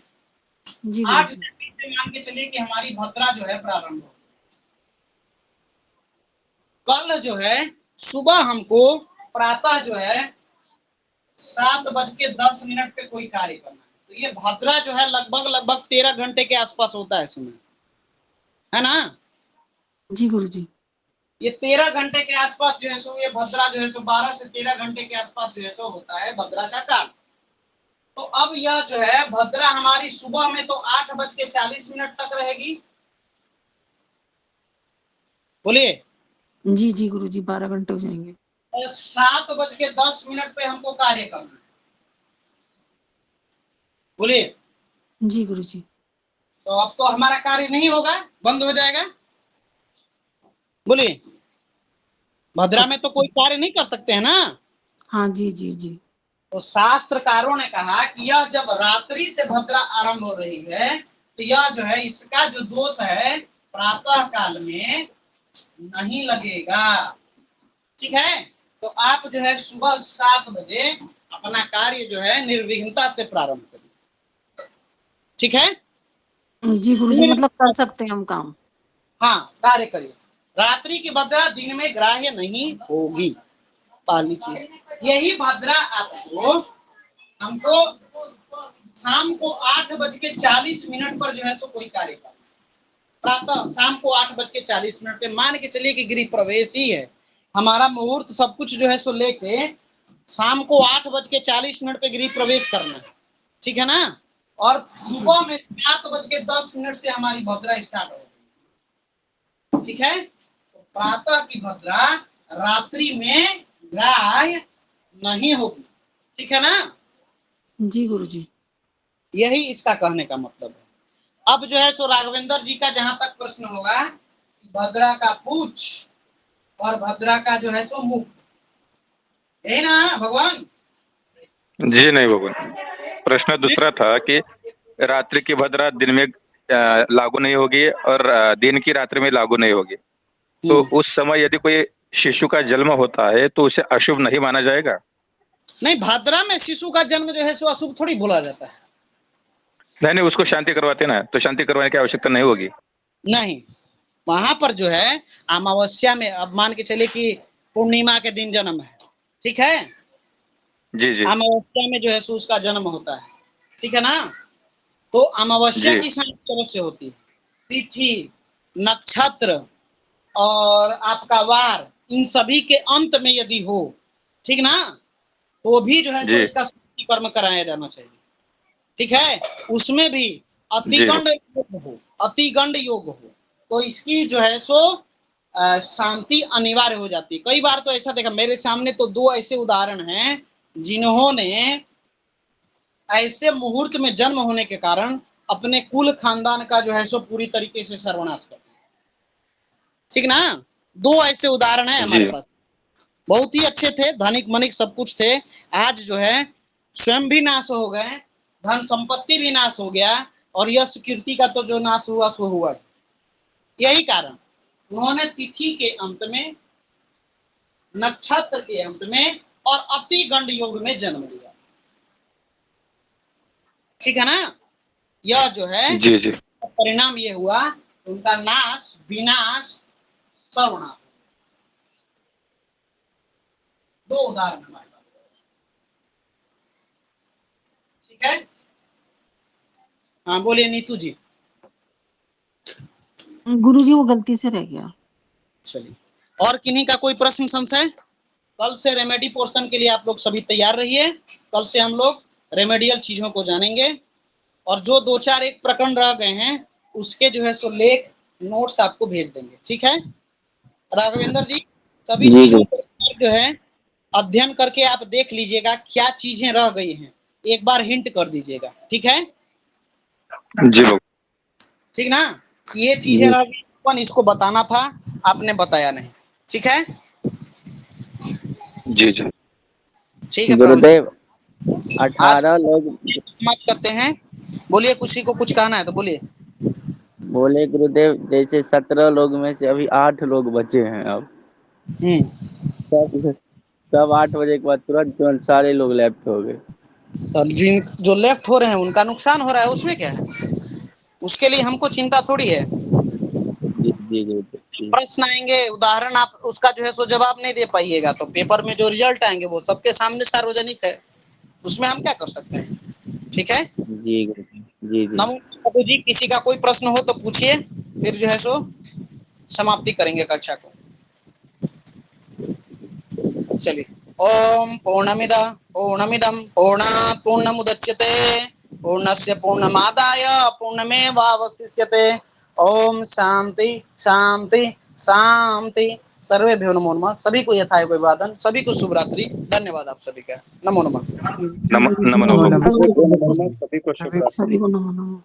जी 8:40 गुरुजी। से मान के चलिए कि हमारी भद्रा जो है प्रारंभ हो। कल जो है सुबह हमको प्रातः जो है 7:10 पे कोई कार्य करना है, तो ये भद्रा जो है लगभग 13 घंटे के आसपास होता है समय, है ना। जी गुरुजी। ये 13 घंटे के आसपास जो है सो ये भद्रा जो है सो 12 से 13 घंटे के आसपास जो है सो होता है भद्रा का काल। तो अब यह जो है भद्रा हमारी सुबह में तो 8:40 तक रहेगी, बोलिए, जी जी गुरुजी, 12 घंटे हो जाएंगे। और 7:10 पे हमको कार्य करना है, बोलिए, जी गुरुजी। तो अब तो हमारा कार्य नहीं होगा, बंद हो जाएगा, बोलिए, भद्रा में तो कोई कार्य नहीं कर सकते हैं ना। हाँ जी जी जी। तो शास्त्रकारों ने कहा कि यह जब रात्रि से भद्रा आरंभ हो रही है तो यह जो है इसका जो दोष है प्रातः काल में, नहीं लगेगा। ठीक है, तो आप जो है सुबह 7 बजे अपना कार्य जो है निर्विघ्नता से प्रारंभ करिए। ठीक है, जी गुरुजी, मतलब कर सकते हैं हम काम। हाँ, कार्य करिए। रात्रि की भद्रा दिन में ग्राह्य नहीं होगी, पहली चीज। यही भद्रा आपको हमको शाम को 8:40 पर जो है सो कोई कार्य करना, प्रातः शाम को 8:40 पे। मान के चलिए कि गृह प्रवेश ही है, हमारा मुहूर्त सब कुछ जो है सो लेके शाम को 8:40 पे गृह प्रवेश करना है। ठीक है ना, और सुबह में 7:10 से हमारी भद्रा स्टार्ट होगी। ठीक है, तो प्रातः की भद्रा रात्रि में ग्राह्य नहीं होगी। ठीक है ना, जी गुरुजी। यही इसका कहने का मतलब है। अब जो है सो राघवेंद्र जी का जहां तक प्रश्न होगा, भद्रा का पूछ और भद्रा का जो है सो मुख, यही ना भगवान? जी नहीं भगवान, प्रश्न दूसरा था कि रात्रि की भद्रा दिन में लागू नहीं होगी और दिन की रात्रि में लागू नहीं होगी, तो उस समय यदि कोई शिशु का जन्म होता है तो उसे अशुभ नहीं माना जाएगा? नहीं, भद्रा में शिशु का जन्म जो है सो अशुभ थोड़ी बोला जाता है। नहीं, उसको शांति करवाते ना, तो शांति करवाने की आवश्यकता नहीं होगी। नहीं, वहां पर जो है अमावस्या में, अब मान के चलिए कि पूर्णिमा के दिन जन्म है, ठीक है, जी जी, अमावस्या में जो है सो उसका जन्म होता है। ठीक है ना, तो अमावस्या जी। की शांति तरह से होती है। तिथि, नक्षत्र और आपका वार, इन सभी के अंत में यदि हो, ठीक ना, तो भी जो है सो जी इसका शांति कर्म कराया जाना चाहिए। ठीक है, उसमें भी जी अतिगंड योग हो, अतिगंड योग हो, तो इसकी जो है सो शांति अनिवार्य हो जाती है। कई बार तो ऐसा देखा, मेरे सामने तो 2 ऐसे उदाहरण हैं जिन्होंने ऐसे मुहूर्त में जन्म होने के कारण अपने कुल खानदान का जो है सो पूरी तरीके से सर्वनाश कर दिया। ठीक ना, 2 ऐसे उदाहरण है हमारे जी पास, बहुत ही अच्छे थे, धनिक मनिक सब कुछ थे, आज जो है स्वयं भी नाश हो गए, धन संपत्ति भी नाश हो गया, और यश कीर्ति का तो जो नाश हुआ सो हुआ। यही कारण उन्होंने तिथि के अंत में, नक्षत्र के अंत में और अति गंड योग में जन्म लिया। ठीक है ना, यह जो है जी जी परिणाम ये हुआ, उनका नाश, विनाश, सर्वनाश। 2 उदाहरण हमारे पास। ठीक है, हाँ बोलिए नीतू जी। गुरुजी वो गलती से रह गया। चलिए, और किन्हीं का कोई प्रश्न संशय? कल से रेमेडी पोर्शन के लिए आप लोग सभी तैयार रहिए। कल से हम लोग रेमेडियल चीजों को जानेंगे, और जो 2-4 एक प्रकरण रह गए हैं उसके जो है सो लेख नोट्स आपको भेज देंगे। ठीक है राघवेंद्र जी, सभी जी चीजों को जो है अध्ययन करके आप देख लीजिएगा क्या चीजें रह गई हैं, एक बार हिंट कर दीजिएगा। ठीक है, जी भगवान। ठीक ना, ये चीजें रह गई, अपन इसको बताना था, आपने बताया नहीं। ठीक है, जी जी ठीक है प्रभु जी, गुरुदेव आज 18 लोग समाप्त करते हैं। बोलिए, किसी को कुछ कहना है तो बोलिए। बोले गुरुदेव, जैसे 17 लोग में से अभी 8 लोग बचे हैं। अब सब 8 बजे के बाद तुरंत सारे लोग लेफ्ट हो गए। और जिन जो लेफ्ट हो रहे हैं उनका नुकसान हो रहा है, उसमें क्या है, उसके लिए हमको चिंता थोड़ी है। जी जी जी प्रश्न आएंगे, उदाहरण आप उसका जो है सो जवाब नहीं दे पाइएगा, तो पेपर में जो रिजल्ट आएंगे वो सबके सामने सार्वजनिक है, उसमें हम क्या कर सकते हैं। ठीक है, जी जी जी नमो प्रभु जी, किसी का कोई प्रश्न हो तो पूछिए, फिर जो है सो समाप्ति करेंगे कक्षा को। चलिए, ओम पूर्णमिदं पूर्णात् पूर्णमुदच्यते पूर्णस्य पूर्णमादाय पूर्णमेवावशिष्यते। ओम शांति शांति शांति। सर्वेभ्यो नमो नमः। सभी को यथाय अभिवादन, सभी को शुभ रात्रि। धन्यवाद आप सभी का। नमो नमः। नमो नमो नमो नमो नमः। सभी को शुभ रात्रि। सभी को नमो नमः।